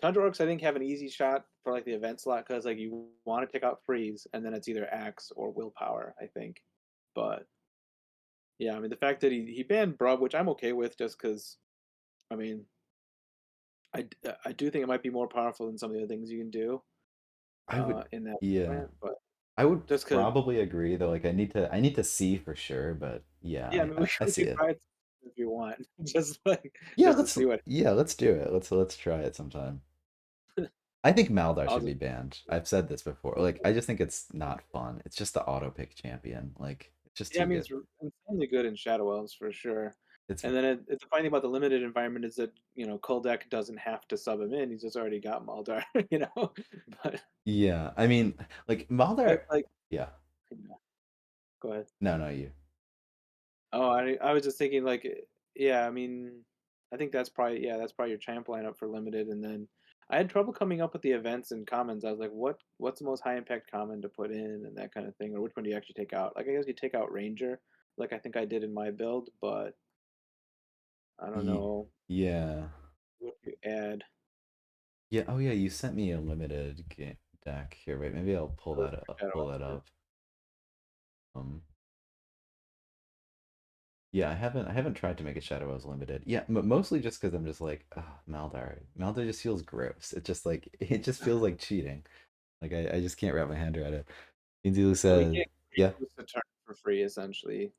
Tundra Orcs I think have an easy shot for like the event slot because like you want to take out freeze and then it's either axe or willpower, I think. But yeah, I mean the fact that he banned Brub, which I'm okay with just because I mean I do think it might be more powerful than some of the other things you can do I would in that yeah. variant, but I would just because, probably agree though, like I need to see for sure, but yeah, yeah, I mean, I we see could it. try it if you want, just like Yeah, just to see what. let's do it. Let's try it sometime. I think Maldar I'll should just be banned. I've said this before. Like, I just think it's not fun. It's just the auto pick champion. Like, it's just yeah, I too mean, good. it's insanely good in Shadow Elves for sure. It's And then the funny thing about the limited environment is that Koldak doesn't have to sub him in; he's just already got Maldar, But yeah. I mean, like Maldar. like, Yeah. yeah, go ahead. No, no, you. Oh, I was just thinking like, yeah, I mean, I think that's probably your champ lineup for limited, and then I had trouble coming up with the events and commons. I was like, what's the most high impact common to put in and that kind of thing, or which one do you actually take out? Like I guess you take out Ranger, like I think I did in my build, but I don't know Yeah. what you add. Yeah. Oh, yeah. You sent me a limited game deck here. Wait, maybe I'll pull Oh, that up. Shadow Pull that Elf, up. Um. Yeah, I haven't tried to make a Shadow Rose limited. Yeah, mostly just because I'm just like, oh, Maldar. Maldar just feels gross. It just like it just feels like cheating. Like I just can't wrap my hand around it. Inzulu well, you says, can't yeah, boost the turn for free essentially.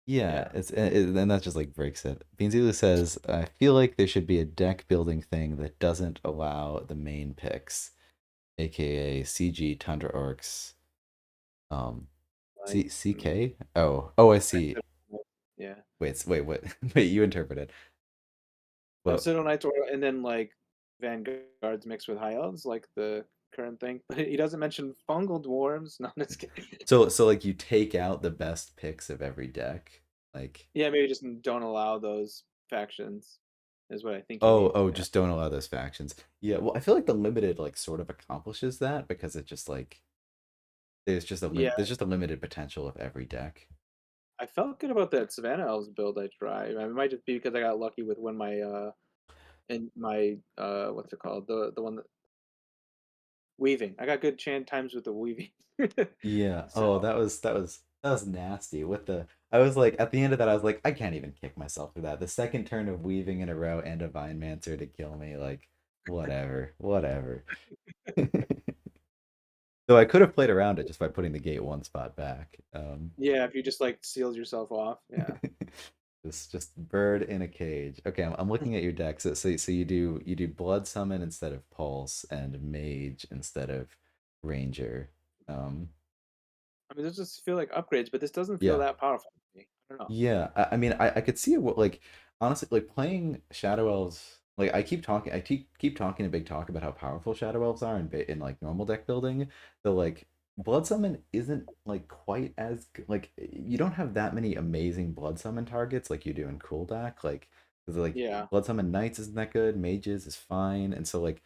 yeah, Yeah, and that just like breaks it. Beanzulu says, I feel like there should be a deck building thing that doesn't allow the main picks, aka CG Tundra Orcs. Um, like CK? Oh, I see. yeah. Wait, what? Wait, you interpreted. Well, Citadel Knights, and then like Vanguards mixed with High Elves, like the current thing. But he doesn't mention fungal dwarves. No, I'm just kidding. so like you take out the best picks of every deck, like Yeah, maybe just don't allow those factions, is what I think he means. oh, Yeah, just don't allow those factions. Yeah, well, I feel like the limited like sort of accomplishes that because it just like Yeah, there's just a limited potential of every deck. I felt good about that Savannah Elves build I tried. I mean, it might just be because I got lucky with when my and my what's it called? The one that weaving. I got good chant times with the weaving. Yeah. So Oh, that was nasty. With the I was like at the end of that I was like I can't even kick myself for that. The second turn of weaving in a row and a Vine Mancer to kill me, like whatever, whatever. Though I could have played around it just by putting the gate one spot back. yeah, if you just like sealed yourself off, yeah. Just bird in a cage. Okay, I'm looking at your deck. So you do blood summon instead of pulse and mage instead of ranger. Um, I mean, those just feel like upgrades, but this doesn't feel yeah. that powerful to me. I don't know. Yeah, I mean, I could see it. Like honestly, like playing Shadow Elves. Like I keep talking a big talk about how powerful Shadow Elves are in like normal deck building. So like Blood Summon isn't like quite as like you don't have that many amazing Blood Summon targets like you do in Cool Deck. Like because like Yeah, Blood Summon Knights isn't that good. Mages is fine, and so like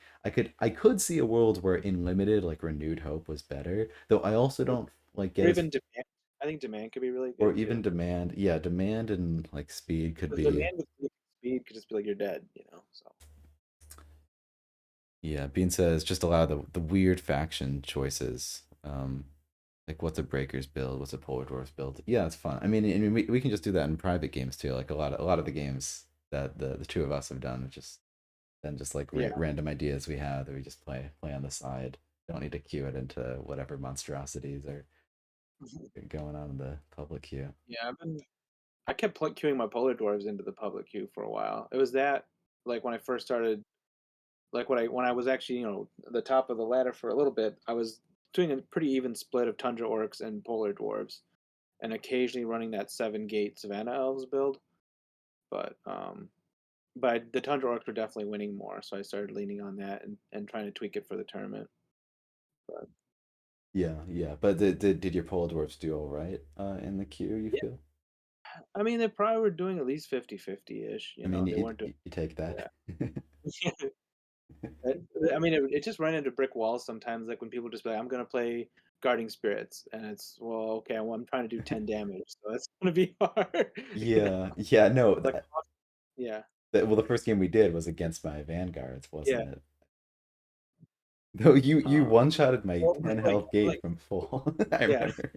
I could see a world where in limited like Renewed Hope was better. Though I also don't like or get as even demand. I think demand could be really or good even too. demand. Yeah, demand and like speed could Because be. demand with speed could just be like you're dead, you know. So Yeah, Bean says just allow the weird faction choices. Like what's a breakers build, what's a polar dwarfs build. Yeah, it's fun. I mean we can just do that in private games too. Like a lot of the games that the two of us have done are just then just like yeah, random ideas we have that we just play on the side. Don't need to queue it into whatever monstrosities are going on in the public queue. yeah. I kept queuing my polar dwarves into the public queue for a while. It was that like when I first started, like when I was actually the top of the ladder for a little bit. I was doing a pretty even split of tundra orcs and polar dwarves, and occasionally running that 7 gate Savannah elves build. But the tundra orcs were definitely winning more, so I started leaning on that and trying to tweak it for the tournament. But Yeah, yeah. But did your polar dwarfs do all right in the queue, you yeah, feel? I mean they probably were doing at least 50-50 ish. I mean, They weren't doing you take that. yeah. It I mean, it just ran into brick walls sometimes, like, when people just be like, "I'm gonna play Guarding Spirits," and it's, "Well, okay, well, I'm trying to do 10 damage, so that's gonna be hard." You know? Yeah, yeah, no. Like, yeah, Well, the first game we did was against my Vanguards, yeah, wasn't it? Though you um, one-shotted my or 10 like health or gate like from full. I yeah, remember.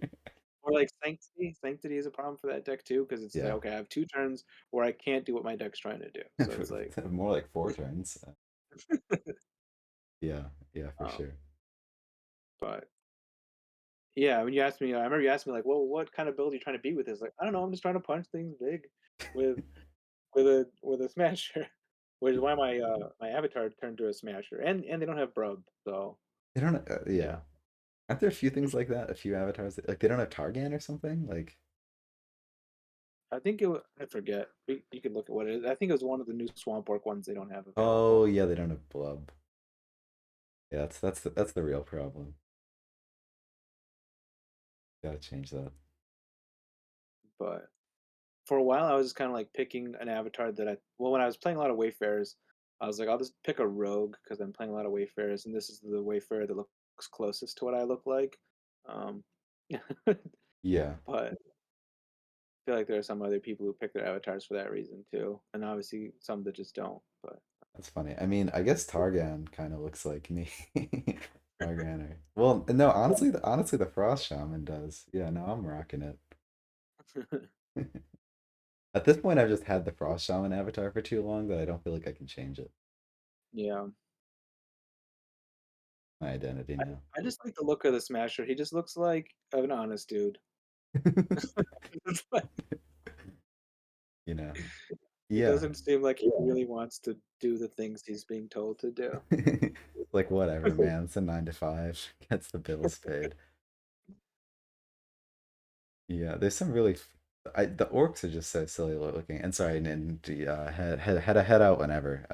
or like Sanctity. Sanctity is a problem for that deck too, because it's like, Yeah. okay, I have 2 turns where I can't do what my deck's trying to do, so it's like, More like four turns. Yeah, yeah, for um, sure. but yeah, when you asked me I remember you asked me like, "Well, what kind of build are you trying to be with this?" Like, "I don't know, I'm just trying to punch things big with with a smasher, which is why my avatar turned to a smasher, and they don't have Brub, so They don't, yeah. yeah. Aren't there a few things like that? A few avatars like they don't have Targan or something? Like, I think I forget. You can look at what it is. I think it was one of the new Swamp Orc ones they don't have oh available. yeah, they don't have Blub. Yeah, that's the real problem. Gotta change that. But for a while, I was just kind of like picking an avatar that when I was playing a lot of Wayfarers, I was like, I'll just pick a rogue because I'm playing a lot of Wayfarers, and this is the Wayfarer that looks closest to what I look like. Um, Yeah, but feel like there are some other people who pick their avatars for that reason too, and obviously some that just don't. But that's funny. I mean, I guess Targan kind of looks like me. Targan or well, no, honestly, the Frost Shaman does. Yeah, no, I'm rocking it. At this point, I've just had the Frost Shaman avatar for too long that I don't feel like I can change it. yeah, My identity I, now. I just like the look of the Smasher. He just looks like an honest dude. It's like- You know, he yeah. doesn't seem like he really wants to do the things he's being told to do. Like whatever, man. It's a 9 to 5. Gets the bills paid. Yeah, there's some really. The orcs are just so silly looking. And sorry, and head out whenever.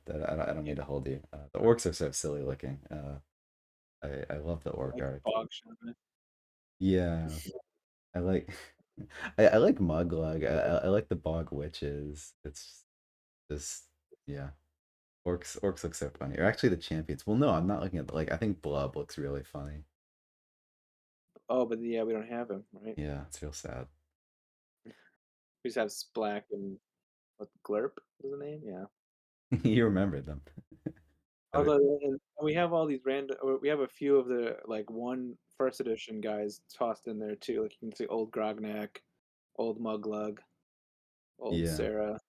I don't mean Yeah, to hold you. The orcs are so silly looking. I love the orc like art. Bog Shaman. Yeah, I like I like Muglug. I like the bog witches. It's just yeah. Orcs look so funny. Or actually the champions. Well, no, I'm not looking at like I think Blub looks really funny. Oh, but yeah, we don't have him, right? Yeah, it's real sad. We just have Splack and what, Glurp is the name? Yeah. You remember them. Better. Although, and we have all these random, or we have a few of the like one first edition guys tossed in there too. Like you can see old Grognak, old Muglug, old Yeah, Sarah,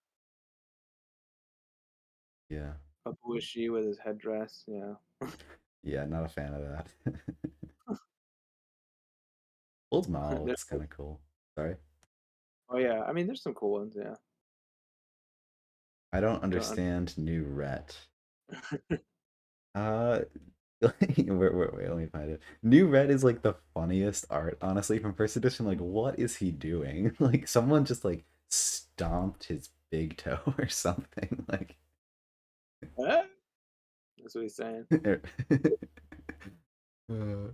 yeah, Abuishi with his headdress. Yeah. yeah. Not a fan of that. Old Mao There's, looks kind of cool. Sorry, oh yeah, I mean there's some cool ones. Yeah. I don't Don't. understand New Ret. Uh, wait, let me find it. New Red is like the funniest art, honestly, from first edition. Like, what is he doing? Like, someone just like stomped his big toe or something. Like, What? That's what he's saying. Uh,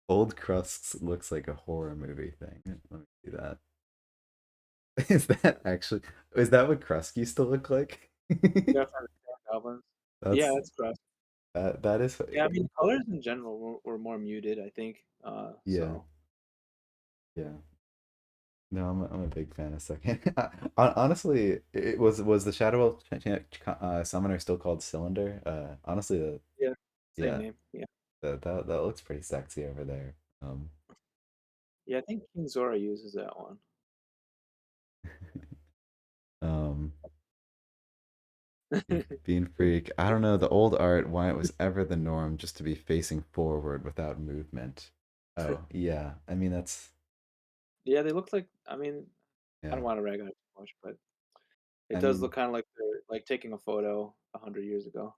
Old Crusts looks like a horror movie thing. Let me see that. Is that actually? Is that what Crust used to look like? Yeah, from the Goblins. Yeah, That's that's gross. that is Yeah, I mean colors in general were more muted, I think. yeah, So yeah. No, I'm a big fan of second. Honestly, it was the Shadow Elf summoner still called Cylinder? Honestly, yeah, same yeah, name. Yeah. that looks pretty sexy over there. Yeah, I think King Zora uses that one. Um, Being Freak. I don't know the old art why it was ever the norm just to be facing forward without movement. Oh yeah, I mean that's Yeah, they look like, I mean, I yeah. don't want to rag on it too much, but it I does look mean kind of like they're like taking a photo 100 years ago.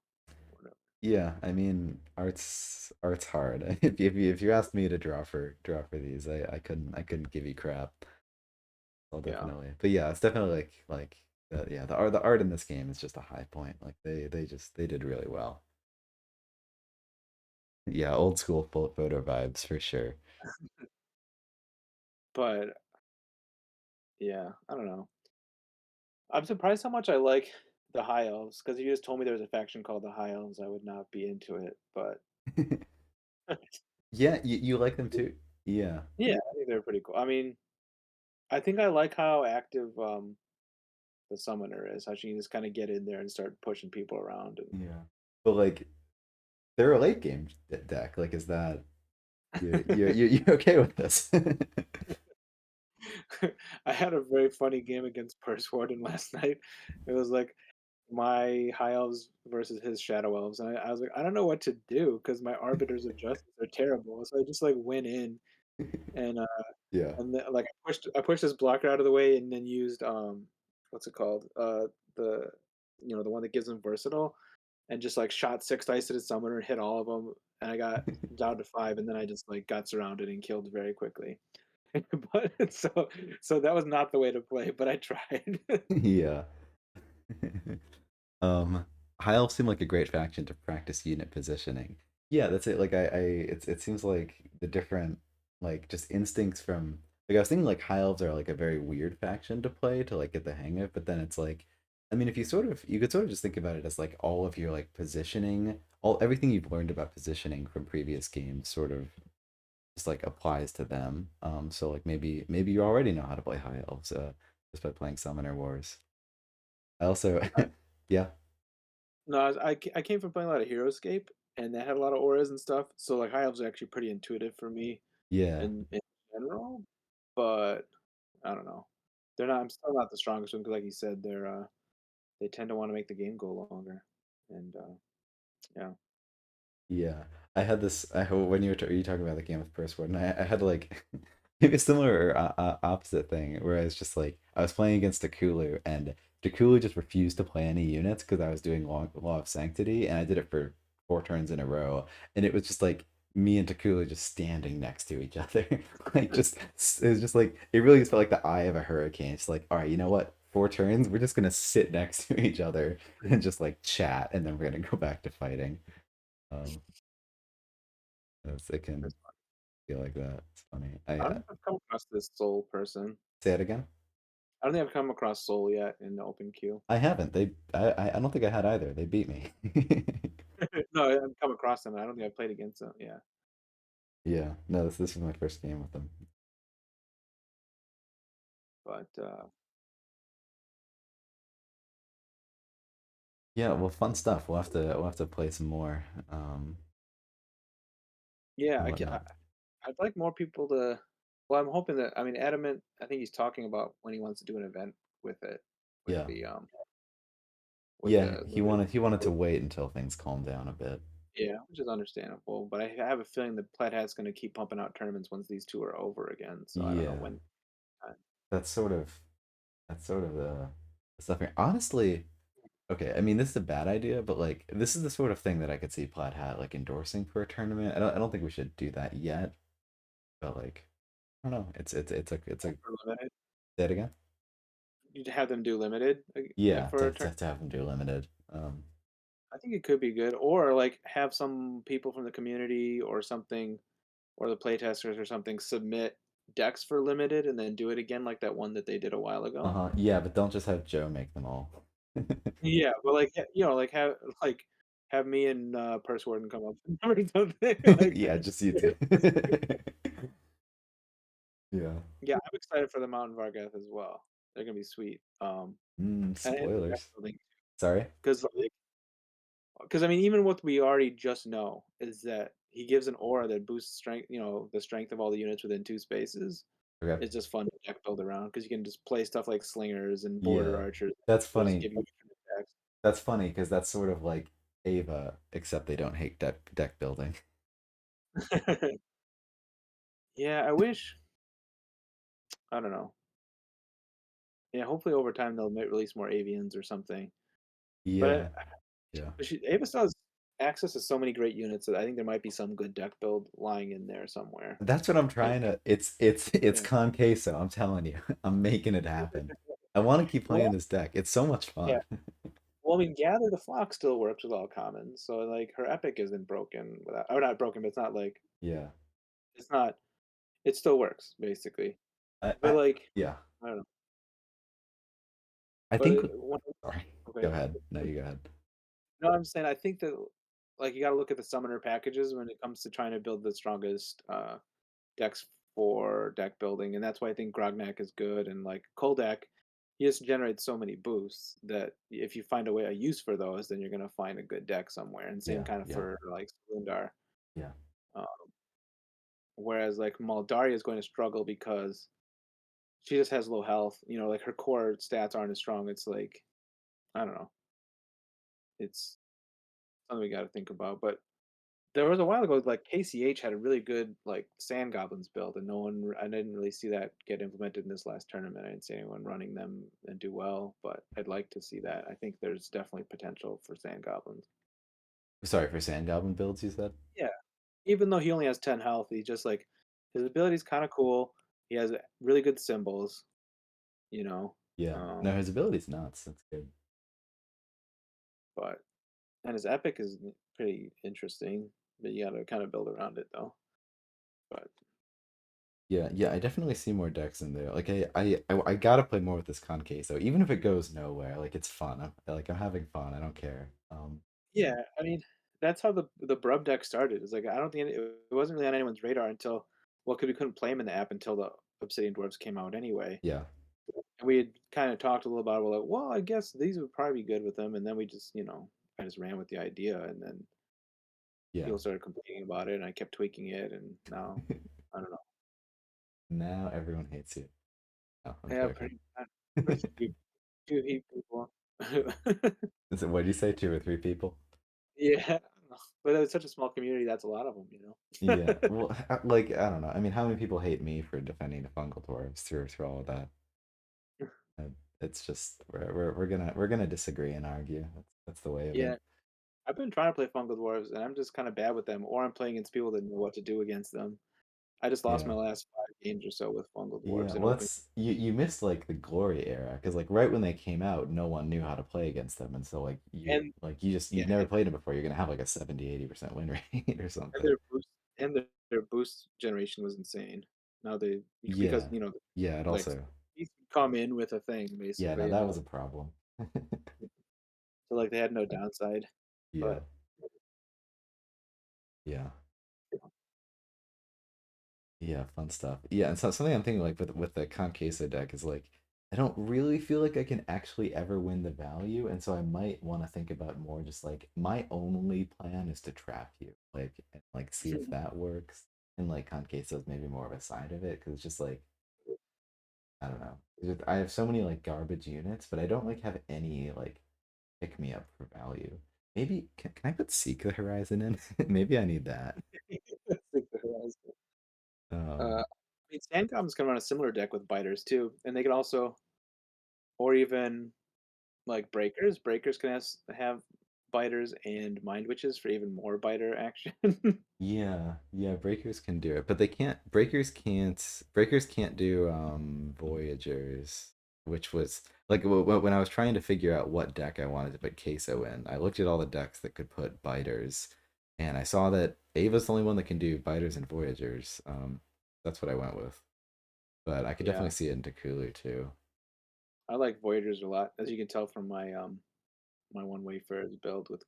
Whatever. yeah. I mean art's hard. If you asked me to draw for these, I couldn't give you crap. I'll Yeah. definitely. But yeah, it's definitely yeah, the art in this game is just a high point. Like they did really well. Yeah, old school full photo vibes for sure. But yeah, I don't know. I'm surprised how much I like the High Elves, because if you just told me there was a faction called the High Elves, I would not be into it. But Yeah, you like them too? Yeah. yeah, I think they're pretty cool. I mean, I think I like how active the summoner is. How she can just kind of get in there and start pushing people around. Yeah. But like they're a late game deck. Like is that you okay with this? I had a very funny game against Purse Warden last night. It was like my High Elves versus his Shadow Elves, and I was like, I don't know what to do because my Arbiters of Justice are terrible. So I just like went in and Yeah. like I pushed this blocker out of the way and then used what's it called, the the one that gives them versatile, and just like shot 6 dice at his summoner and hit all of them, and I got down to 5, and then I just like got surrounded and killed very quickly. But so that was not the way to play, but I tried. Yeah. Um, High Elves seem like a great faction to practice unit positioning. Yeah, that's it. Like it seems like the different like just instincts from like I was thinking like High Elves are like a very weird faction to play to like get the hang of, but then it's like I mean if you could sort of just think about it as like all of your like positioning, all everything you've learned about positioning from previous games sort of just like applies to them. So like maybe you already know how to play High Elves just by playing Summoner Wars. I also I yeah. No, I came from playing a lot of HeroScape, and that had a lot of auras and stuff, so, like, High Elves are actually pretty intuitive for me Yeah. in general, but I don't know. I'm still not the strongest one because, like you said, they tend to wanna make the game go longer, and, yeah. Yeah, I had this. I hope when you talking about the Game of First Word, and I had like maybe a similar opposite thing where I was just like I was playing against Takulu, and Takulu just refused to play any units because I was doing Law of Sanctity, and I did it for 4 turns in a row, and it was just like me and Takulu just standing next to each other, like just it was just like it really just felt like the eye of a hurricane. It's like, all right, you know what? 4 turns, we're just gonna sit next to each other and just like chat, and then we're gonna go back to fighting. Um, it can feel like that. It's funny. I I don't think I've come across this Soul person. say it again. I don't think I've come across Soul yet in the open queue. I haven't. I don't think I had either. They beat me. No, I've come across them, I don't think I've played against them, yeah. Yeah. No, this is my first game with them. But Yeah, well, fun stuff. We'll have to play some more, yeah, and whatnot. I'd like more people to. Well, I'm hoping that I mean Adamant. I think he's talking about when he wants to do an event with it, with Yeah. the Yeah, he limited. wanted he wanted to wait until things calm down a bit. Yeah, which is understandable. But I have a feeling that Plaid Hat's going to keep pumping out tournaments once these two are over again. So I don't know Yeah. when. Uh, That's sort of that's sort of the stuff here. Honestly, okay, I mean this is a bad idea, but like this is the sort of thing that I could see Plaid Hat like endorsing for a tournament. I don't think we should do that yet, but like I don't know. It's a for limited, say it again. you'd have them do limited Yeah, for to, a turn. to, to have them do limited. I think it could be good, or like have some people from the community or something, or the playtesters or something submit decks for limited, and then do it again like that one that they did a while ago. Uh-huh. Yeah, but don't just have Joe make them all. Yeah, but like like have me and Purse Warden come up or something like Yeah, just you two. just- Yeah. yeah, I'm excited for the Mountain Vargath as well. They're gonna be sweet. And for deck Spoilers. building Sorry. because I mean even what we already just know is that he gives an aura that boosts strength. The strength of all the units within two spaces. Okay. It's just fun to deck build around because you can just play stuff like slingers and border Yeah. archers. That's They'll just funny. give you different That's funny because that's sort of like Ava, except they don't hate deck building. decks. Yeah, I wish. I don't know. Yeah, hopefully over time they'll release more avians or something. Yeah. But Yeah. Ava still has access to so many great units that I think there might be some good deck build lying in there somewhere. That's what I'm And trying to. It's yeah, con queso. I'm telling you, I'm making it happen. I want to keep playing well, this deck. It's so much yeah. fun. Well, I mean, Gather the Flock still works with all commons, so like her epic isn't broken without, or not broken, but it's not like Yeah. it's not. It still works basically, I, but I like yeah. I don't know. I But think. when, Sorry. okay, Go ahead. No, you go ahead. no, I'm saying I think that like you got to look at the summoner packages when it comes to trying to build the strongest decks for deck building, and that's why I think Grognak is good. And like Koldak, he just generates so many boosts that if you find a use for those, then you're gonna find a good deck somewhere. And same Yeah. kind of Yeah. for like Splundar. Yeah. Uh, whereas like Maldaria is going to struggle because she just has low health. Like her core stats aren't as strong. It's like I don't know. It's something we got to think about. But there was a while ago, like KCH had a really good like Sand Goblins build, and I didn't really see that get implemented in this last tournament. I didn't see anyone running them and do well, but I'd like to see that. I think there's definitely potential for Sand Goblins. Sorry for Sand Goblin builds. You said. Yeah, even though he only has 10 health, he just like his ability's kind of cool. He has really good symbols, you know. Yeah. No, Um, his ability's nuts. That's good. but and his epic is pretty interesting, but you got to kind of build around it though. But Yeah, yeah, I definitely see more decks in there. Like I gotta play more with this Concave. So even if it goes nowhere, like it's fun. I'm having fun. I don't care. yeah, I mean, that's how the Brub deck started. It's like I don't think it wasn't really on anyone's radar until well, because we couldn't play him in the app until the Obsidian Dwarves came out anyway. Yeah, And we had kind of talked a little about it. We're like, well, I guess these would probably be good with them. And then we just, I just ran with the idea, and then yeah. people started complaining about it, and I kept tweaking it, and now I don't know. Now everyone hates you. No, I'm Yeah, joking. pretty few people. Is it, what did you say? Two or three people? Yeah, but it's such a small community. That's a lot of them. Yeah. Well, like I don't know. I mean, how many people hate me for defending the fungal dwarves through all of that? Uh, It's just we're gonna disagree and argue. That's the way of it. Yeah, I've been trying to play Fungal Dwarves, and I'm just kind of bad with them, or I'm playing against people that know what to do against them. I just lost Yeah. my last 5 games or so with Fungal Yeah, Dwarves in well, open. that's you missed like the glory era because like right when they came out, no one knew how to play against them, and so And yeah, you've never played them before. You're gonna have like a 70-80% win rate or and something. their boost generation was insane. Now because Yeah, yeah, it like also you come in with a thing yeah, no, basically, that was a problem. so like they had no downside. Yeah, But yeah. Yeah, fun stuff. Yeah, and so something I'm thinking like with the Conquista deck is like I don't really feel like I can actually ever win the value, and so I might want to think about more just like my only plan is to trap you, like and, like see if that works. And like Conquista is maybe more of a side of it because it's just like I don't know. I have so many like garbage units, but I don't like have any like pick me up for value. Maybe can I put Seek the Horizon in? Maybe I need that. Think the horizon. Um, I mean, Sandcoms can run a similar deck with biters too, and they can also, or even like breakers. Breakers can have biters and mind witches for even more biter action. yeah, yeah, breakers can do it, but they can't breakers can't do Voyagers, which was like when I was trying to figure out what deck I wanted to put Queso in, I looked at all the decks that could put biters, and I saw that Ava's the only one that can do biters and Voyagers. That's what I went with. But I could Yeah, definitely see it in Cthulhu too. I like Voyagers a lot, as you can tell from my my one Wayfarer's build with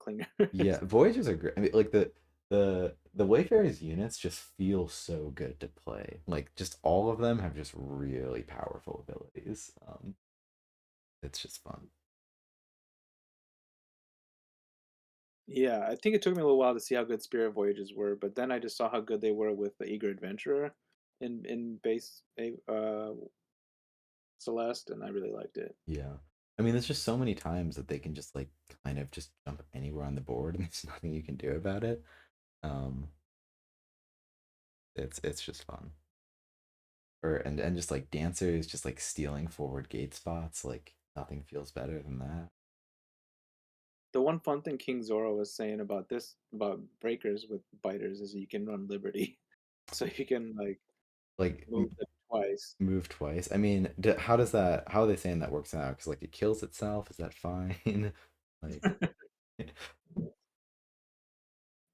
Yeah, Clingers. Voyagers are great. I mean, like the Wayfarers units just feel so good to play. Like just all of them have just really powerful abilities. It's just fun. Yeah, I think it took me a little while to see how good Spirit Voyages were, but then I just saw how good they were with the Eager Adventurer in base Celeste, and I really liked it. Yeah. I mean, there's just so many times that they can just like kind of just jump anywhere on the board and there's nothing you can do about it. Um, it's just fun. Or and just like dancers just like stealing forward gate spots, like nothing feels better than that. The one fun thing King Zoro was saying about this about breakers with biters is you can run Liberty, so you can like Like move them twice. move twice. I mean, how does that? How are they saying that works out? Because like it kills itself. Is that fine? Like,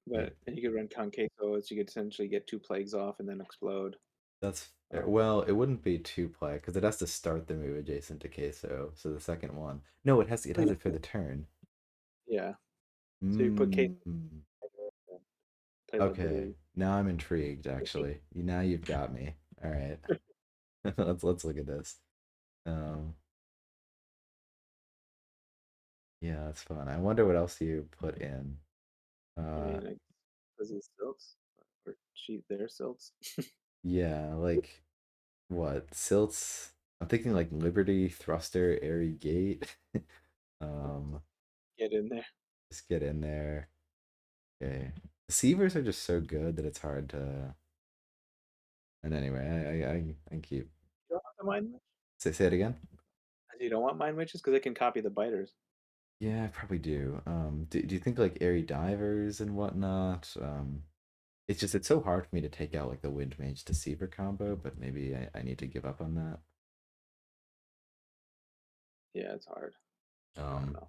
yeah, But and you could run Concavo, so you could essentially get two plagues off and then explode. that's fair. Um, Well, it wouldn't be two play because it has to start the move adjacent to queso. So the second one, no, it has it for the turn. yeah, so you put Queso Mm. and play Okay, Liberty. now I'm intrigued. Actually, now you've got me. All right, let's look at this. Um, yeah, that's fun. I wonder what else you put in. I Uh, mean, like, because it's silts or cheat their silts. yeah, like what? Silts. I'm thinking like Liberty, Thruster, Airy Gate. um, Get in there. just get in there. Okay. Deceivers are just so good that it's hard to. And anyway, I keep You don't want the mind witch. say it again. You don't want mind witches because they can copy the biters. Yeah, I probably do. Do you think like airy divers and whatnot? It's just it's so hard for me to take out like the wind mage deceiver combo, but maybe I need to give up on that. Yeah, it's hard. I don't Um, know.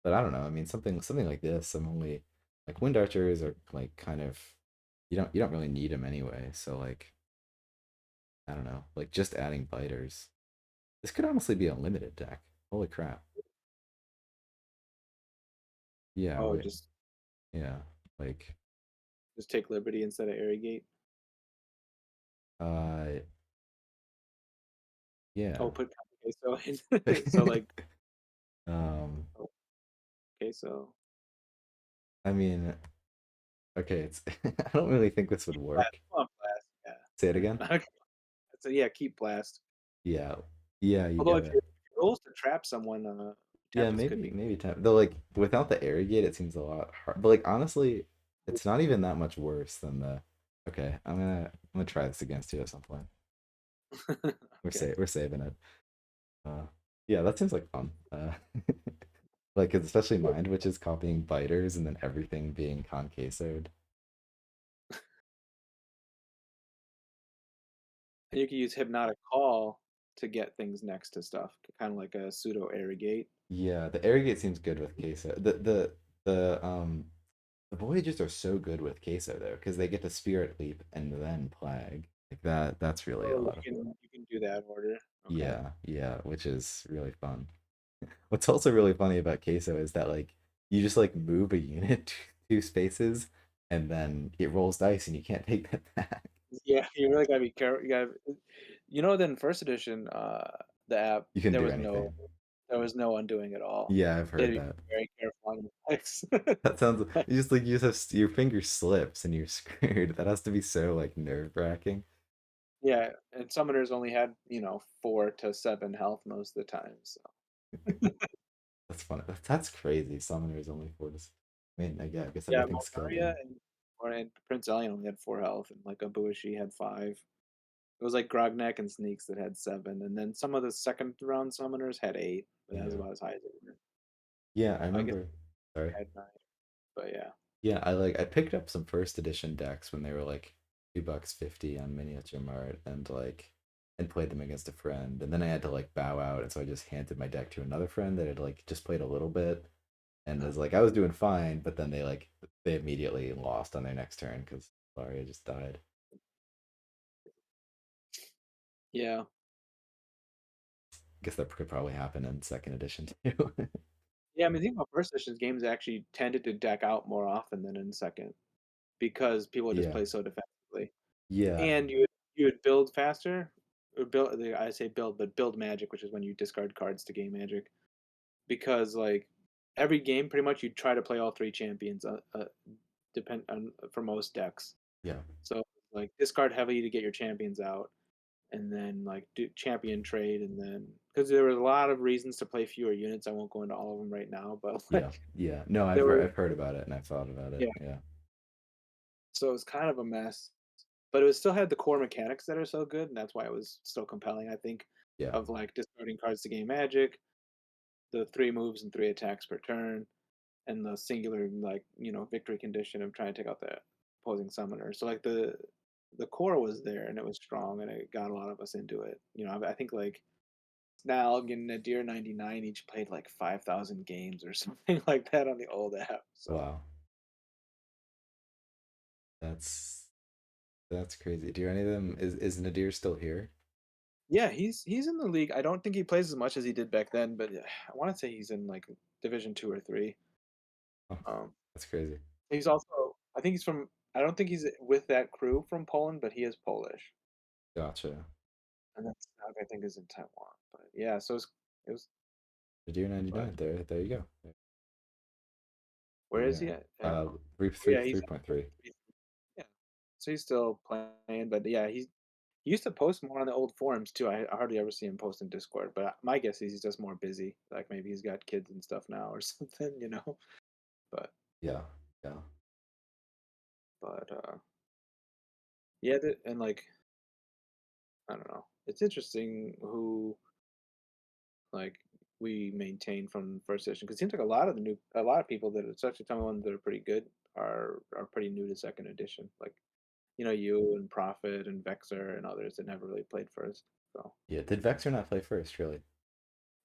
but I don't know. I mean, something like this. I'm only like wind archers are like kind of you don't really need them anyway. So like I don't know, like just adding biters. This could honestly be a limited deck. Holy crap! Yeah, Oh, wait, yeah, like just take Liberty instead of Arrogate. uh, yeah. Oh, put Queso in. So like, um, oh, Queso. I mean, okay, it's I don't really think this would Keep blast. work. Come on, blast. Say it Yeah. again. Okay. So yeah, keep blast. Yeah, yeah, you Although get if it. your goal is to trap someone, Yeah, Tempest could be. maybe time though. Like without the arrogate, it seems a lot hard. But like honestly, it's not even that much worse than the. Okay, I'm gonna try this against you at some point. Okay. We're saving it. Yeah, that seems like fun. Like especially mind, which is copying biters and then everything being concasoed. And you can use Hypnotic Call to get things next to stuff, kind of like a pseudo Arrogate. Yeah, the arrogate seems good with queso. The Voyagers are so good with queso though, because they get to spirit leap and then plague. Like that that's really a Oh, lot of fun. you can do that order. Okay. Yeah, yeah, which is really fun. What's also really funny about queso is that like you just like move a unit two spaces and then it rolls dice and you can't take that back. Yeah, you really gotta be careful. You know, then first edition, the app, You can do anything. there was no undoing at all. Yeah, I've You had heard to be that. very careful on your clicks. That sounds you just like you just have your finger slips and you're screwed. That has to be so like nerve-wracking. Yeah, and summoners only had, 4 to 7 health most of the time, so That's funny. That's crazy. Summoner is only four to. I mean, yeah, I guess yeah, everything's scaled Malgaria in. and Prince Elion only had 4 health, and, like, Abuishi had 5. It was, like, Grognak and Sneaks that had 7, and then some of the second round summoners had 8, but that was Yeah. about as high as it went. Yeah, I I guess remember. Sorry. I had 9, but yeah. Yeah, I picked up some first edition decks when they were like $2.50 on Miniature Mart and played them against a friend. And then I had to like bow out, and so I just handed my deck to another friend that had like just played a little bit and was like I was doing fine, but then they immediately lost on their next turn because Laria just died. Yeah. I guess that could probably happen in second edition too. Yeah, I mean, think about first edition's games actually tended to deck out more often than in second because people would just Yeah. play so defensively. Yeah. And you would build faster, or I say build, but build magic, which is when you discard cards to gain magic. Because like every game, pretty much you try to play all 3 champions. Depend on for most decks. Yeah. So like discard heavily to get your champions out, and then like do champion trade, and then because there were a lot of reasons to play fewer units. I won't go into all of them right now, but Yeah. like Yeah. No, there were I've heard about it and I've thought about it. yeah. Yeah. So it was kind of a mess, but it was still had the core mechanics that are so good, and that's why it was so compelling. I think Yeah. of like discarding cards to gain magic, the 3 moves and 3 attacks per turn, and the singular like victory condition of trying to take out the opposing summoner. So like the core was there and it was strong and it got a lot of us into it. I think like Snalg and Nadir 99 each played like 5,000 games or something like that on the old app. So Wow. That's that's crazy. Do any of them is Nadir still here? yeah, he's in the league. I don't think he plays as much as he did back then, but I want to say he's in like Division 2 or 3. Oh, Um, that's crazy. he's also I think he's from I don't think he's with that crew from Poland, but he is Polish. Gotcha. And then Snug, I think, is in Taiwan. But yeah, so it was Nadir but 99. There you go. There where we is he are. at? Yeah. Oh, yeah, he's 3.3. yeah. So he's still playing, but yeah, he used to post more on the old forums too. I hardly ever see him post in Discord, but my guess is he's just more busy. Like maybe he's got kids and stuff now or something. But Yeah. Yeah. but yeah, and like I don't know. It's interesting who like we maintain from first edition because it seems like a lot of people that especially some of the ones that are pretty good are pretty new to second edition. Like you and Prophet and Vexer and others that never really played first. So Yeah. Did Vexer not play first, really?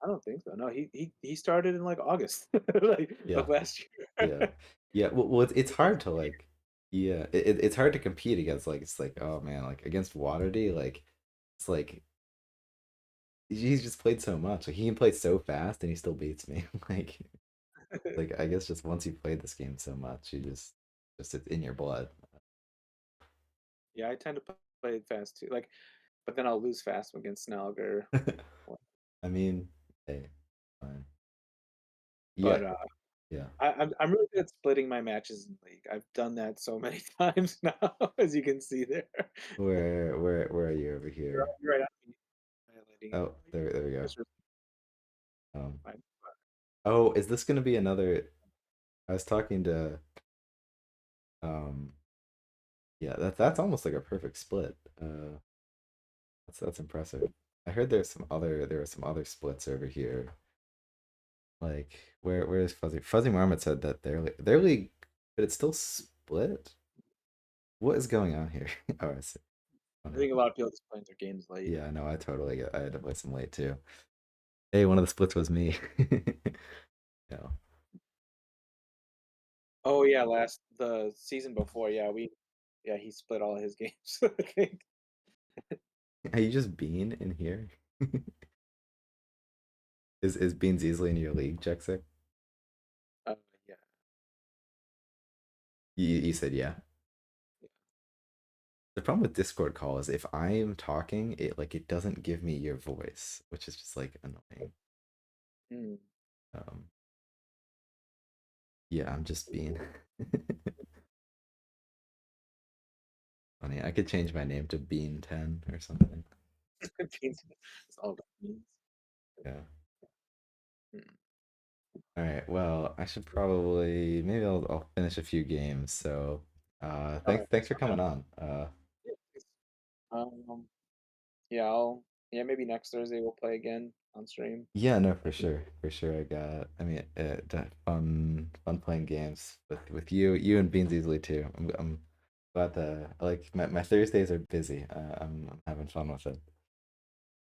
I don't think so. No, he started in like August like Yeah. of last Yeah. year. Yeah. Well, it's He hard hasn't to played. like yeah, it's hard to compete against it's like oh man, like against Waterdy, like it's like he's just played so much. Like he can play so fast and he still beats me. Like I guess just once you played this game so much, you just it's in your blood. Yeah, I tend to play it fast too. Like, but then I'll lose fast against Snalger. I mean, hey, fine. Yeah, But yeah. I'm really good at splitting my matches in league. I've done that so many times now, as you can see there. Where are you over here? You're right on me, highlighting it. Oh, there we go. Just Um, fine. oh, is this gonna be another? I was talking to yeah, that's almost like a perfect split. That's impressive. I heard there were some other splits over here. Like where is Fuzzy Marmot said that their league, but it's still split. What is going on here? Oh, I see. I Funny. think a lot of people just playing their games late. Yeah, no, I totally get. I had to play some late too. Hey, one of the splits was me. Yeah, Oh yeah, the season before, yeah, he split all of his games. I think. are you just Bean in here? Is Beans easily in your league, Jexik? Uh, yeah, You said yeah. yeah. The problem with Discord call is if I am talking, it doesn't give me your voice, which is just like annoying. Mm. Um, yeah, I'm just being funny. I could change my name to Bean10 or something. Beans. It's all about beans. Yeah. Mm. All right. Well, I should probably maybe I'll finish a few games. So, All thanks right. thanks for coming on. Yeah, thanks. Yeah, yeah, maybe next Thursday we'll play again on stream. Yeah, no, for sure, for sure. I mean, fun playing games with you and Beans easily too. I'm glad I like my Thursdays are busy. I'm having fun with it.